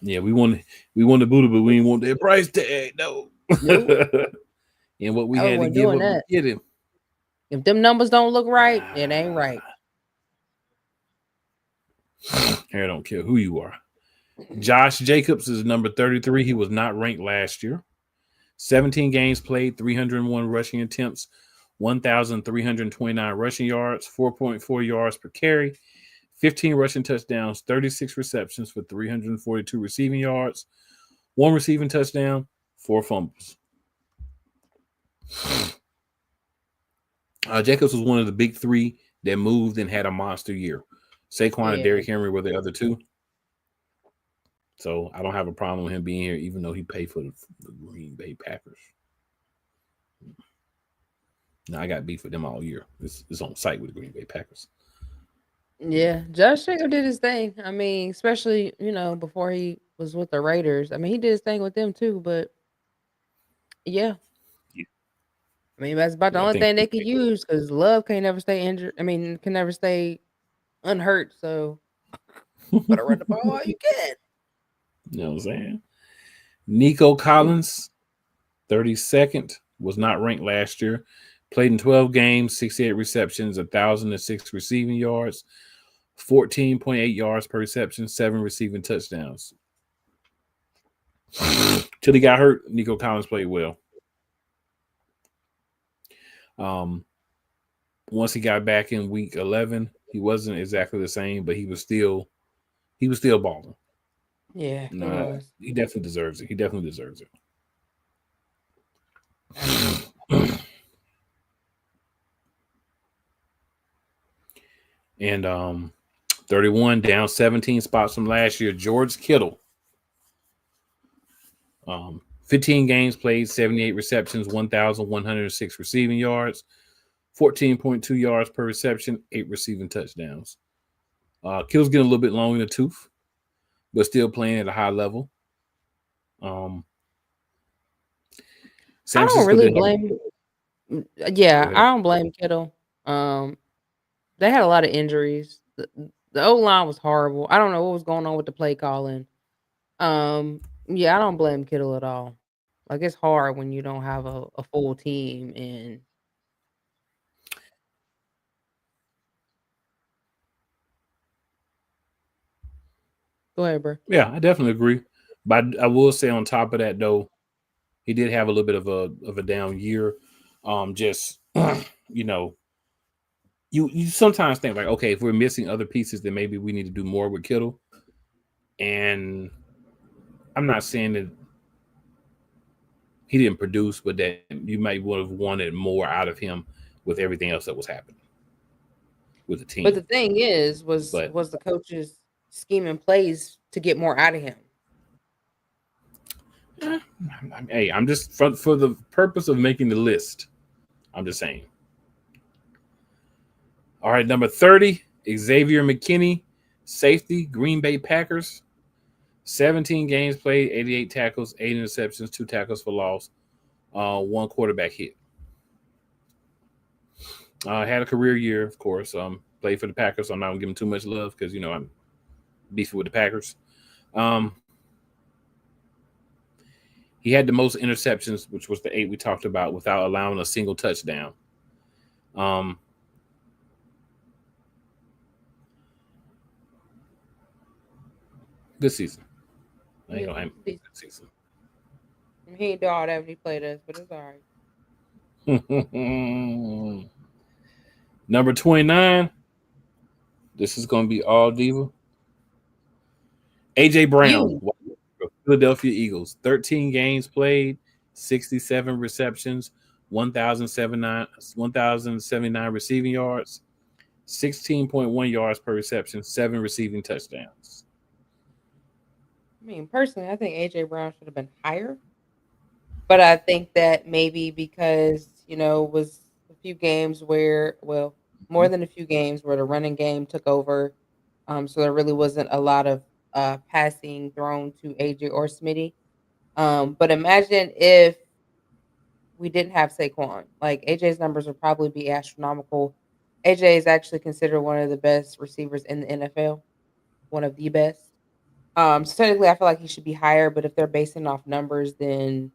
Yeah, we want the Buddha, but we didn't want that price tag, no. Nope. And what we had to give up to get him. If them numbers don't look right, it ain't right. I don't care who you are. Josh Jacobs is number 33. He was not ranked last year. 17 games played, 301 rushing attempts, 1,329 rushing yards, 4.4 yards per carry, 15 rushing touchdowns, 36 receptions for 342 receiving yards, 1 receiving touchdown, 4 fumbles. Jacobs was one of the big 3 that moved and had a monster year. Saquon and Derrick Henry were the other 2. So I don't have a problem with him being here, even though he paid for the Green Bay Packers. Now I got beef with them all year. It's on site with the Green Bay Packers. Yeah, Josh Jacobs did his thing. I mean, especially, before he was with the Raiders. I mean, he did his thing with them too, but yeah. I mean, that's about the only thing they could use, because Love can never stay injured. I mean, can never stay unhurt. So better run the ball all you can. You know what I'm saying? Nico Collins, 32nd, was not ranked last year. Played in 12 games, 68 receptions, 1,006 receiving yards, 14.8 yards per reception, 7 receiving touchdowns. Till he got hurt, Nico Collins played well. Once he got back in week 11, he wasn't exactly the same, but he was still balling. Yeah, he definitely deserves it. He definitely deserves it. And 31, down 17 spots from last year, George Kittle. 15 games played, 78 receptions, 1,106 receiving yards, 14.2 yards per reception, 8 receiving touchdowns. Kittle's getting a little bit long in the tooth, but still playing at a high level. I don't really blame. Yeah, I don't blame Kittle. They had a lot of injuries. The O-line was horrible. I don't know what was going on with the play calling. Yeah, I don't blame Kittle at all. Like, it's hard when you don't have a full team and go ahead, bro. Yeah, I definitely agree. But I will say on top of that, though, he did have a little bit of a down year. Just you know, you sometimes think like, okay, if we're missing other pieces, then maybe we need to do more with Kittle. And I'm not saying that he didn't produce, but that you might would have wanted more out of him with everything else that was happening with the team. But the thing is, was the coach's scheme and plays to get more out of him? Hey, I'm just for the purpose of making the list. I'm just saying. All right, number 30, Xavier McKinney, safety, Green Bay Packers. 17 games played, 88 tackles, 8 interceptions, 2 tackles for loss, 1 quarterback hit. Had a career year, of course. Played for the Packers, so I'm not going to give him too much love because, I'm beefing with the Packers. He had the most interceptions, which was the 8 we talked about, without allowing a single touchdown. Good season. Good season. He ain't do all that when he played us, but it's all right. Number 29. This is going to be all diva. AJ Brown, Philadelphia Eagles. 13 games played, 67 receptions, 1,079 receiving yards, 16.1 yards per reception, 7 receiving touchdowns. I mean, personally, I think AJ Brown should have been higher. But I think that maybe because, it was a few games where, more than a few games where the running game took over. So there really wasn't a lot of passing thrown to AJ or Smitty. But imagine if we didn't have Saquon. Like, AJ's numbers would probably be astronomical. AJ is actually considered one of the best receivers in the NFL, one of the best. So technically, I feel like he should be higher. But if they're basing off numbers, then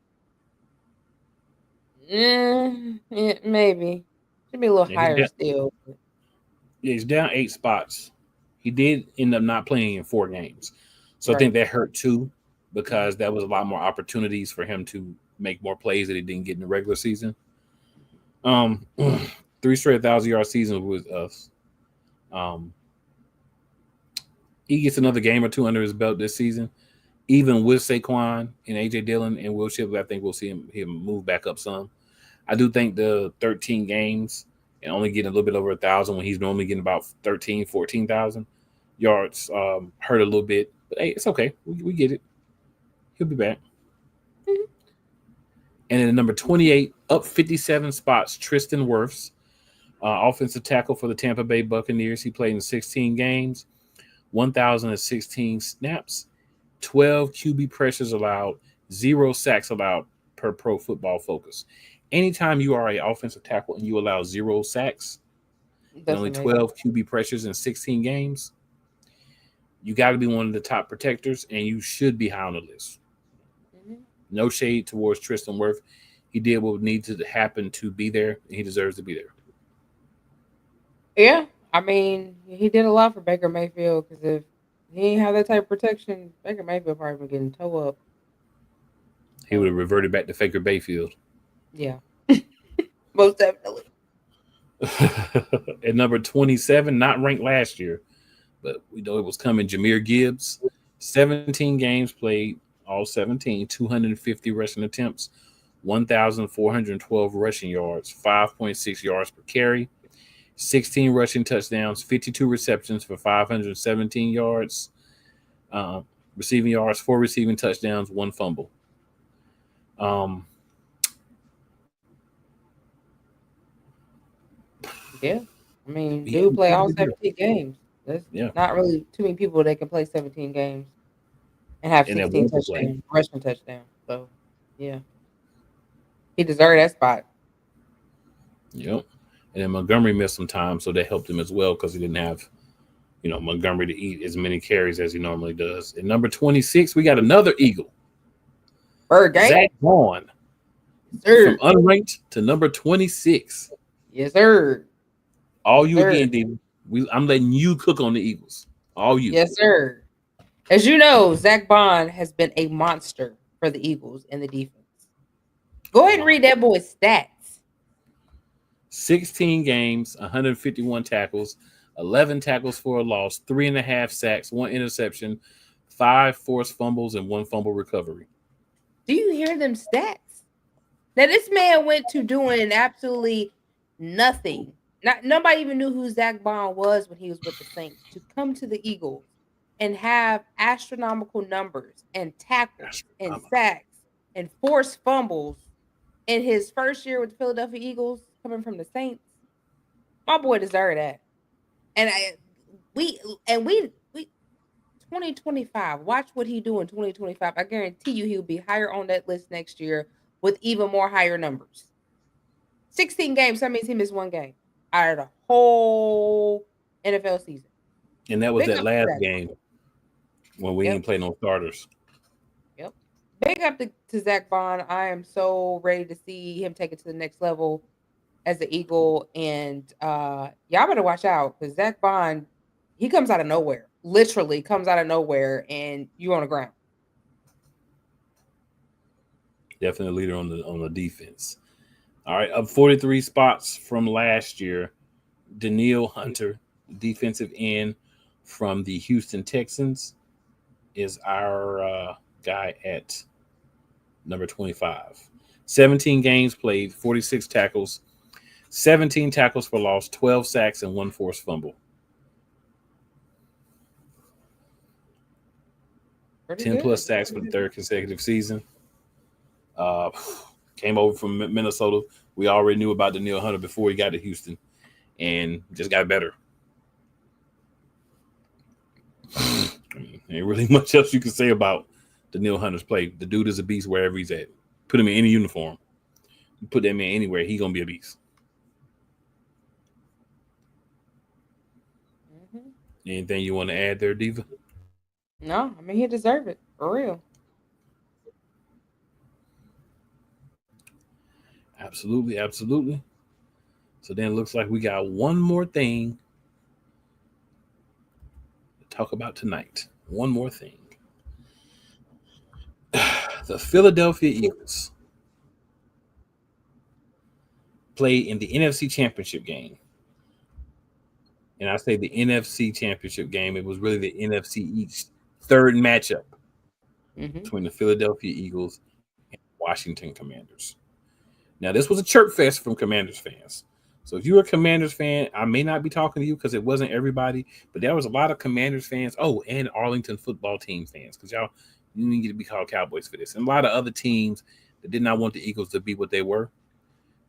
maybe should be a little higher still. Yeah, he's down 8 spots. He did end up not playing in 4 games. So I think that hurt too, because that was a lot more opportunities for him to make more plays that he didn't get in the regular season. 3 straight 1,000-yard seasons with us. He gets another game or 2 under his belt this season. Even with Saquon and A.J. Dillon and Will Shipley, I think we'll see him move back up some. I do think the 13 games and only getting a little bit over 1,000 when he's normally getting about 13, 14,000 yards hurt a little bit. But, hey, it's okay. We get it. He'll be back. Mm-hmm. And then number 28, up 57 spots, Tristan Wirfs, offensive tackle for the Tampa Bay Buccaneers. He played in 16 games, 1,016 snaps, 12 QB pressures allowed, 0 sacks allowed per Pro Football Focus. Anytime you are an offensive tackle and you allow 0 sacks and only 12 QB pressures in 16 games, you got to be one of the top protectors, and you should be high on the list. Mm-hmm. No shade towards Tristan Wirfs. He did what needed to happen to be there, and he deserves to be there. Yeah, I mean, he did a lot for Baker Mayfield, because if he didn't have that type of protection, Baker Mayfield probably been getting toe up. He would have reverted back to Faker Bayfield. Yeah, most definitely. At number 27, not ranked last year, but we know it was coming, Jahmyr Gibbs. 17 games played, all 17, 250 rushing attempts, 1,412 rushing yards, 5.6 yards per carry, 16 rushing touchdowns, 52 receptions for 517 yards, receiving yards, 4 receiving touchdowns, 1 fumble. Yeah, I mean, dude play all 17 games. There's Yeah. not really too many people that can play 17 games and have And that 16 want to play. touchdowns, rushing touchdowns. So, yeah, he deserved that spot. Yep. And then Montgomery missed some time, so that helped him as well because he didn't have, Montgomery to eat as many carries as he normally does. At number 26, we got another Eagle. Bird game. Zach Vaughn. Sir. From unranked to number 26. Yes, sir. All you Sir. again, David. I'm letting you cook on the Eagles. All you. Yes, sir. As you know, Zach Bond has been a monster for the Eagles in the defense. Go ahead and read that boy's stats. 16 games, 151 tackles, 11 tackles for a loss, 3.5 sacks, 1 interception, 5 forced fumbles, and 1 fumble recovery. Do you hear them stats? Now, this man went to doing absolutely nothing. Nobody even knew who Zach Bond was when he was with the Saints. To come to the Eagles and have astronomical numbers and tackles and sacks and forced fumbles in his first year with the Philadelphia Eagles, coming from the Saints, my boy deserved that. And we 2025. Watch what he do in 2025. I guarantee you he'll be higher on that list next year with even more higher numbers. 16 games, that means he missed 1 game out of the whole NFL season. And that was that last game when we didn't play no starters. Yep. Big up to Zach Bond. I am so ready to see him take it to the next level as an Eagle. And y'all better watch out because Zach Bond, he comes out of nowhere. Literally comes out of nowhere, and you're on the ground. Definitely a leader on the defense. All right, up 43 spots from last year. Danielle Hunter, defensive end from the Houston Texans, is our guy at number 25. 17 games played, 46 tackles, 17 tackles for loss, 12 sacks, and 1 forced fumble. 10 plus sacks for the 3rd consecutive season. Came over from Minnesota. We already knew about Danielle Hunter before he got to Houston and just got better. Ain't really much else you can say about Danielle Hunter's play. The dude is a beast wherever he's at. Put him in any uniform. You put that man anywhere, he's going to be a beast. Mm-hmm. Anything you want to add there, Diva? No, I mean, he deserved it. For real. Absolutely, absolutely. So then it looks like we got one more thing to talk about tonight. One more thing. The Philadelphia Eagles played in the NFC Championship game. And I say the NFC Championship game. It was really the NFC East third matchup between the Philadelphia Eagles and Washington Commanders. Now, this was a chirp fest from Commanders fans. So if you're a Commanders fan, I may not be talking to you because it wasn't everybody, but there was a lot of Commanders fans. Oh, and Arlington football team fans, because y'all, you didn't get to be called Cowboys for this. And a lot of other teams that did not want the Eagles to be what they were,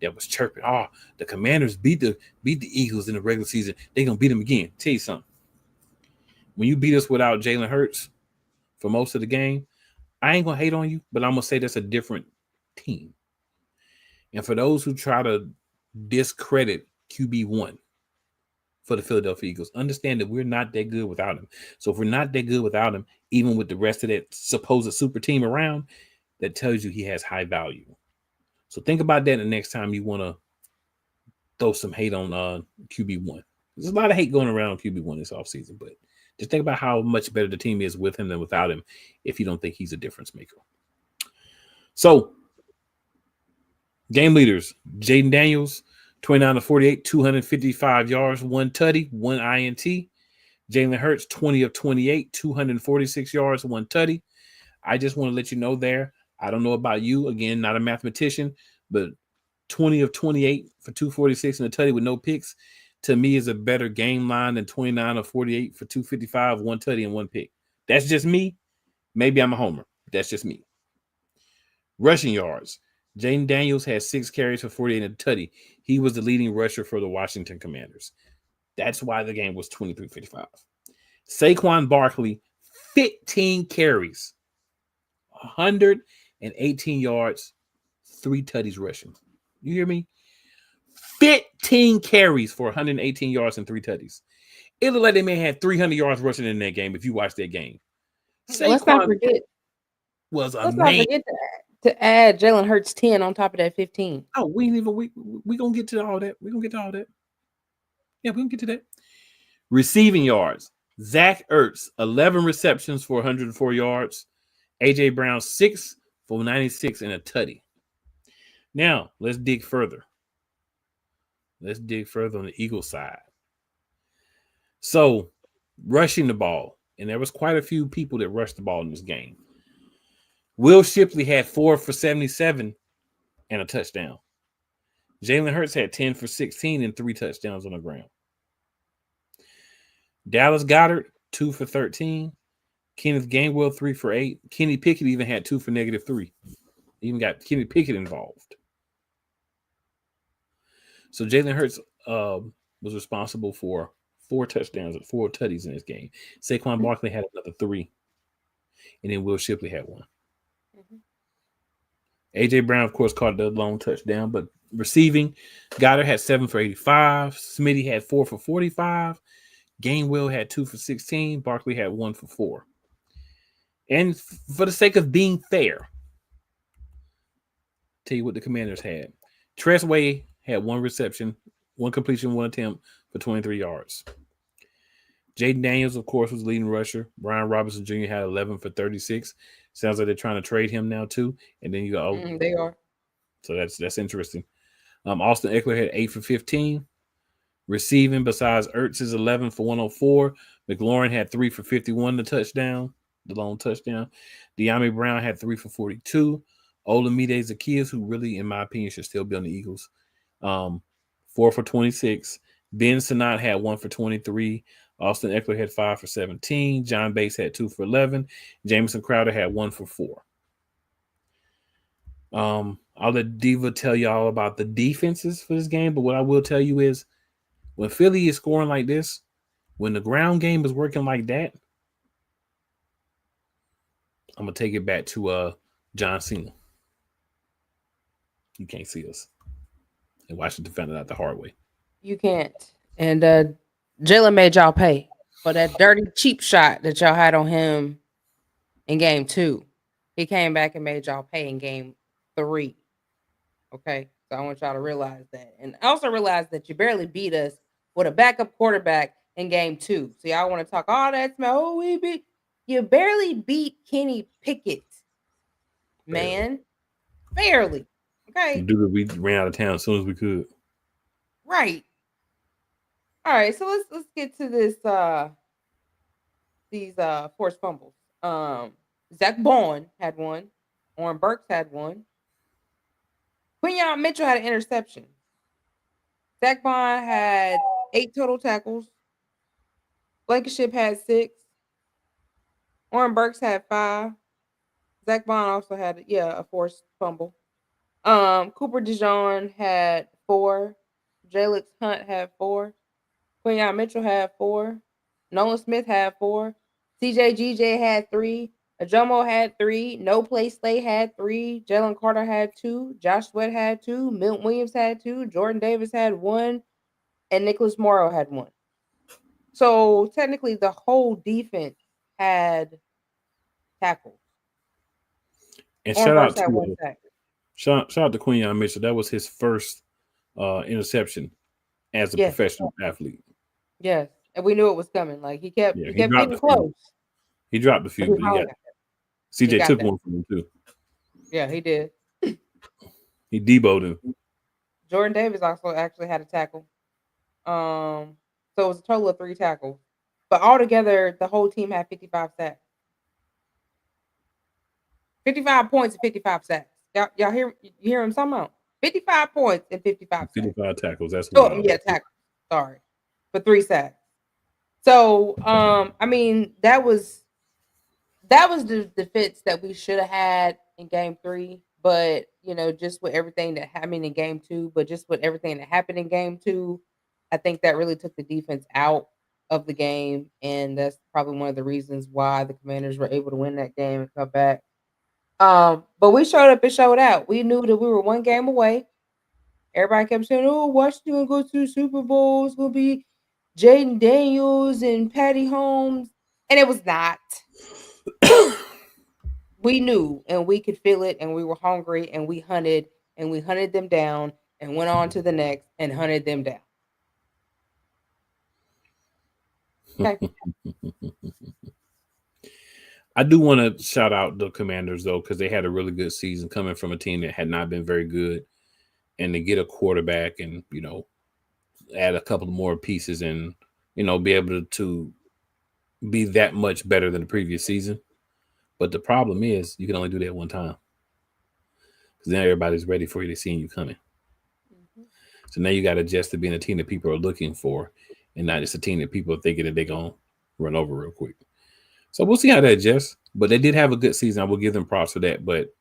that was chirping. Oh, the Commanders beat the Eagles in the regular season. They're going to beat them again. Tell you something. When you beat us without Jalen Hurts for most of the game, I ain't going to hate on you, but I'm going to say that's a different team. And for those who try to discredit QB1 for the Philadelphia Eagles, understand that we're not that good without him. So if we're not that good without him, even with the rest of that supposed super team around, that tells you he has high value. So think about that the next time you want to throw some hate on QB1. There's a lot of hate going around on QB1 this offseason, but just think about how much better the team is with him than without him if you don't think he's a difference maker. So, game leaders, Jaden Daniels, 29-48, 255 yards, 1 tutty, 1 INT. Jalen Hurts, 20 of 28, 246 yards, 1 tutty. I just want to let you know there, I don't know about you, again, not a mathematician, but 20 of 28 for 246 and a tutty with no picks, to me is a better game line than 29 of 48 for 255, 1 tutty and 1 pick. That's just me. Maybe I'm a homer. That's just me. Rushing yards. Jaden Daniels had 6 carries for 48 and a tutty. He was the leading rusher for the Washington Commanders. That's why the game was 23-55. Saquon Barkley, 15 carries, 118 yards, 3 tutties rushing. You hear me? 15 carries for 118 yards and 3 tutties. It looked like they may have 300 yards rushing in that game if you watch that game. Let's not forget to add Jalen Hurts 10 on top of that 15. Oh, we gonna get to all that. We're gonna get to all that. Yeah, we're gonna get to that. Receiving yards. Zach Ertz, 11 receptions for 104 yards. AJ Brown, 6 for 96 and a tutty. Now, let's dig further. Let's dig further on the Eagles side. So, rushing the ball, and there was quite a few people that rushed the ball in this game. Will Shipley had 4 for 77 and a touchdown. Jalen Hurts had 10 for 16 and 3 touchdowns on the ground. Dallas Goedert, 2 for 13. Kenneth Gainwell, 3 for 8. Kenny Pickett even had 2 for -3. Even got Kenny Pickett involved. So Jalen Hurts was responsible for 4 touchdowns and 4 tutties in this game. Saquon Barkley had another 3. And then Will Shipley had 1. Mm-hmm. A.J. Brown, of course, caught the long touchdown. But receiving, Goddard had 7 for 85. Smitty had 4 for 45. Gainwell had 2 for 16. Barkley had 1 for 4. And for the sake of being fair, tell you what the Commanders had. Tressway had 1 reception, 1 completion, 1 attempt for 23 yards. Jaden Daniels, of course, was leading rusher. Brian Robinson Jr. had 11 for 36. Sounds like they're trying to trade him now too. And then you go, they are. So that's interesting. Austin Eckler had 8 for 15. Receiving, besides Ertz's 11 for 104, McLaurin had 3 for 51, the long touchdown. De'Ami Brown had 3 for 42. Olamide Zaccheaus, who really, in my opinion, should still be on the Eagles, 4 for 26. Ben Sinnott had 1 for 23. Austin Eckler had 5 for 17. John Bates had 2 for 11. Jamison Crowder had 1 for 4. I'll let Diva tell y'all about the defenses for this game, but what I will tell you is when Philly is scoring like this, when the ground game is working like that, I'm going to take it back to John Cena. You can't see us. And Washington found it out the hard way. You can't. And Jalen made y'all pay for that dirty cheap shot that y'all had on him in game 2. He came back and made y'all pay in game 3. Okay? So I want y'all to realize that. And also realize that you barely beat us with a backup quarterback in game 2. So y'all want to talk all that smell. Oh, you barely beat Kenny Pickett. Man. Barely. Okay. Dude, we ran out of town as soon as we could. Right. All right, so let's get to this these forced fumbles. Zach Bowen had 1. Oren Burks had 1. Quinyon Mitchell had an interception. Zach Bowen had 8 total tackles. Blankenship had 6. Oren Burks had 5. Zach Bowen also had a forced fumble. Cooper DeJean had 4. Jalix Hunt had 4. Quinyon Mitchell had 4. Nolan Smith had 4. CJ GJ had 3. Ajomo had 3. No Play Slay had 3. Jalen Carter had 2. Josh Sweat had 2. Milton Williams had 2. Jordan Davis had 1. And Nicholas Morrow had 1. So technically the whole defense had tackles. And shout out to Quinyon Mitchell. That was his first interception as a professional athlete. Yes, and we knew it was coming. Like he kept getting close. He dropped a few, but he got CJ took one from him too. Yeah, he did. He deboed him. Jordan Davis also actually had a tackle. So it was a total of 3 tackles. But altogether, the whole team had 55 sacks. 55 points and 55 sacks. Y'all hear him somehow? 55 points and 55 sacks. 55 tackles. That's tackles. Sorry. For 3 sacks. So, I mean, that was the defense that we should have had in game 3. But, just with everything that happened in game 2, but just with everything that happened in game 2, I think that really took the defense out of the game, and that's probably one of the reasons why the Commanders were able to win that game and come back. But we showed up and showed out. We knew that we were one game away. Everybody kept saying, "Oh, Washington gonna go to the Super Bowl. It's gonna be Jaden Daniels and Patty Holmes," and it was not. We knew, and we could feel it, and we were hungry, and we hunted them down, and went on to the next and hunted them down. Okay. I do want to shout out the Commanders, though, because they had a really good season coming from a team that had not been very good. And to get a quarterback and, add a couple more pieces and, be able to be that much better than the previous season. But the problem is you can only do that one time. Because then everybody's ready for you to see you coming. Mm-hmm. So now you got to adjust to being a team that people are looking for and not just a team that people are thinking that they're going to run over real quick. So we'll see how that adjusts. But they did have a good season. I will give them props for that. But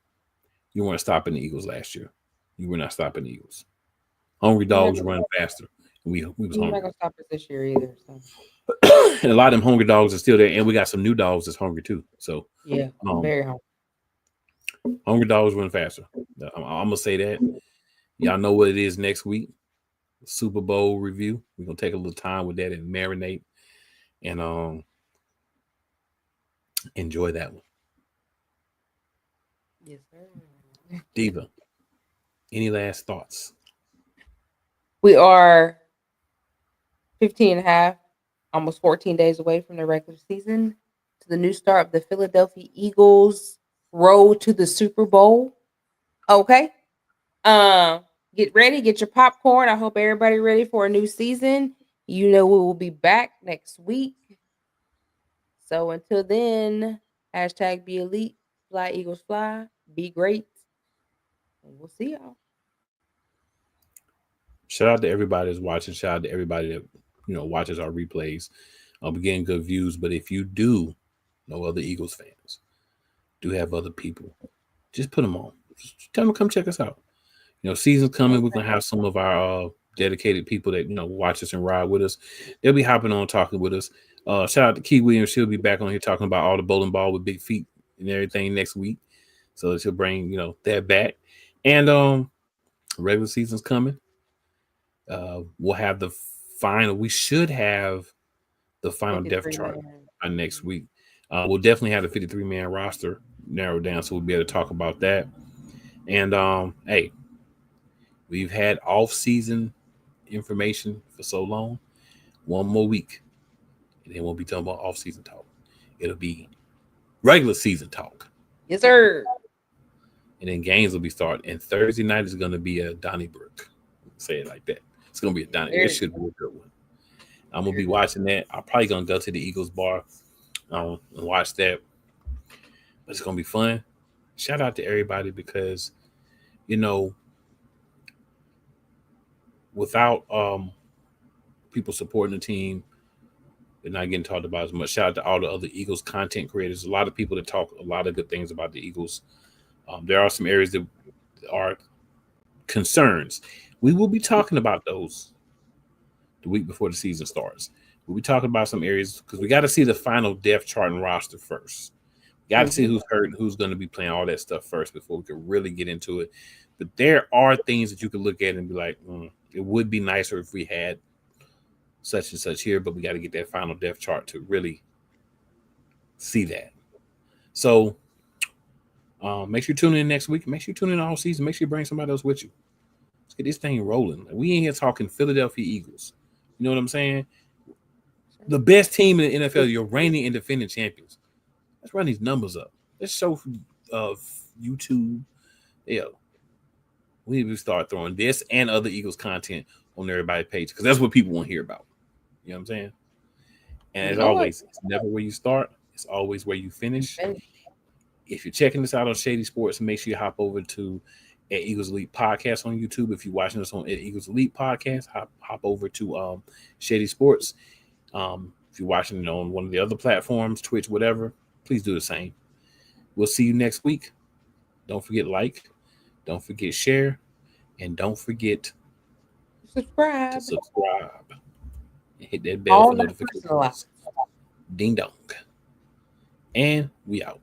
you weren't stopping the Eagles last year. You were not stopping the Eagles. Hungry dogs run faster. We was hungry. You're not going to stop us this year either. So. And a lot of them hungry dogs are still there. And we got some new dogs that's hungry too. So yeah, very hungry. Hungry dogs run faster. I'm going to say that. Y'all know what it is next week. Super Bowl review. We're going to take a little time with that and marinate. And enjoy that one. Yes, sir. Diva, any last thoughts? We are 15 and a half, almost 14 days away from the regular season to the new start of the Philadelphia Eagles road to the Super Bowl. Okay. Get ready, get your popcorn. I hope everybody ready for a new season. We will be back next week. So until then, # be elite, fly Eagles fly, be great. And we'll see y'all. Shout out to everybody that's watching. Shout out to everybody that watches our replays. We're getting good views. But if you do know other Eagles fans, do have other people, just put them on. Just tell them to come check us out. Season's coming. We're gonna have some of our dedicated people that watch us and ride with us. They'll be hopping on talking with us. Shout out to Key Williams. She'll be back on here talking about all the bowling ball with big feet and everything next week. So she'll bring that back. And regular season's coming. We'll have the final. We should have the final depth chart by next week. We'll definitely have the 53-man roster narrowed down, so we'll be able to talk about that. And hey, we've had off-season information for so long. One more week, and then we'll be talking about off-season talk. It'll be regular season talk. Yes, sir. And then games will be starting. And Thursday night is going to be a Donnybrook. Say it like that. It's going to be a Donnybrook. It should be a good one. I'm going to be watching that. I'm probably going to go to the Eagles bar and watch that. But it's going to be fun. Shout out to everybody because, without people supporting the team, they're not getting talked about as much. Shout out to all the other Eagles content creators. A lot of people that talk a lot of good things about the Eagles. There are some areas that are concerns. We will be talking about those the week before the season starts. We'll be talking about some areas because we got to see the final depth chart and roster first. We got to see who's hurt and who's going to be playing, all that stuff first before we can really get into it. But there are things that you can look at and be like, it would be nicer if we had such and such here, but we got to get that final depth chart to really see that. So make sure you tune in next week. Make sure you tune in all season. Make sure you bring somebody else with you. Let's get this thing rolling. We ain't here talking Philadelphia Eagles. You know what I'm saying? The best team in the NFL, your reigning and defending champions. Let's run these numbers up. Let's show YouTube. Yeah. We need to start throwing this and other Eagles content on everybody's page because that's what people want to hear about. You know what I'm saying? And as always, it's never where you start. It's always where you finish. If you're checking this out on Shady Sports, make sure you hop over to Eagles Elite Podcast on YouTube. If you're watching us on Eagles Elite Podcast, hop over to Shady Sports. If you're watching it on one of the other platforms, Twitch, whatever, please do the same. We'll see you next week. Don't forget like, don't forget share, and don't forget subscribe. to subscribe. and hit that bell All for not notifications. personalized. Ding dong. And we out.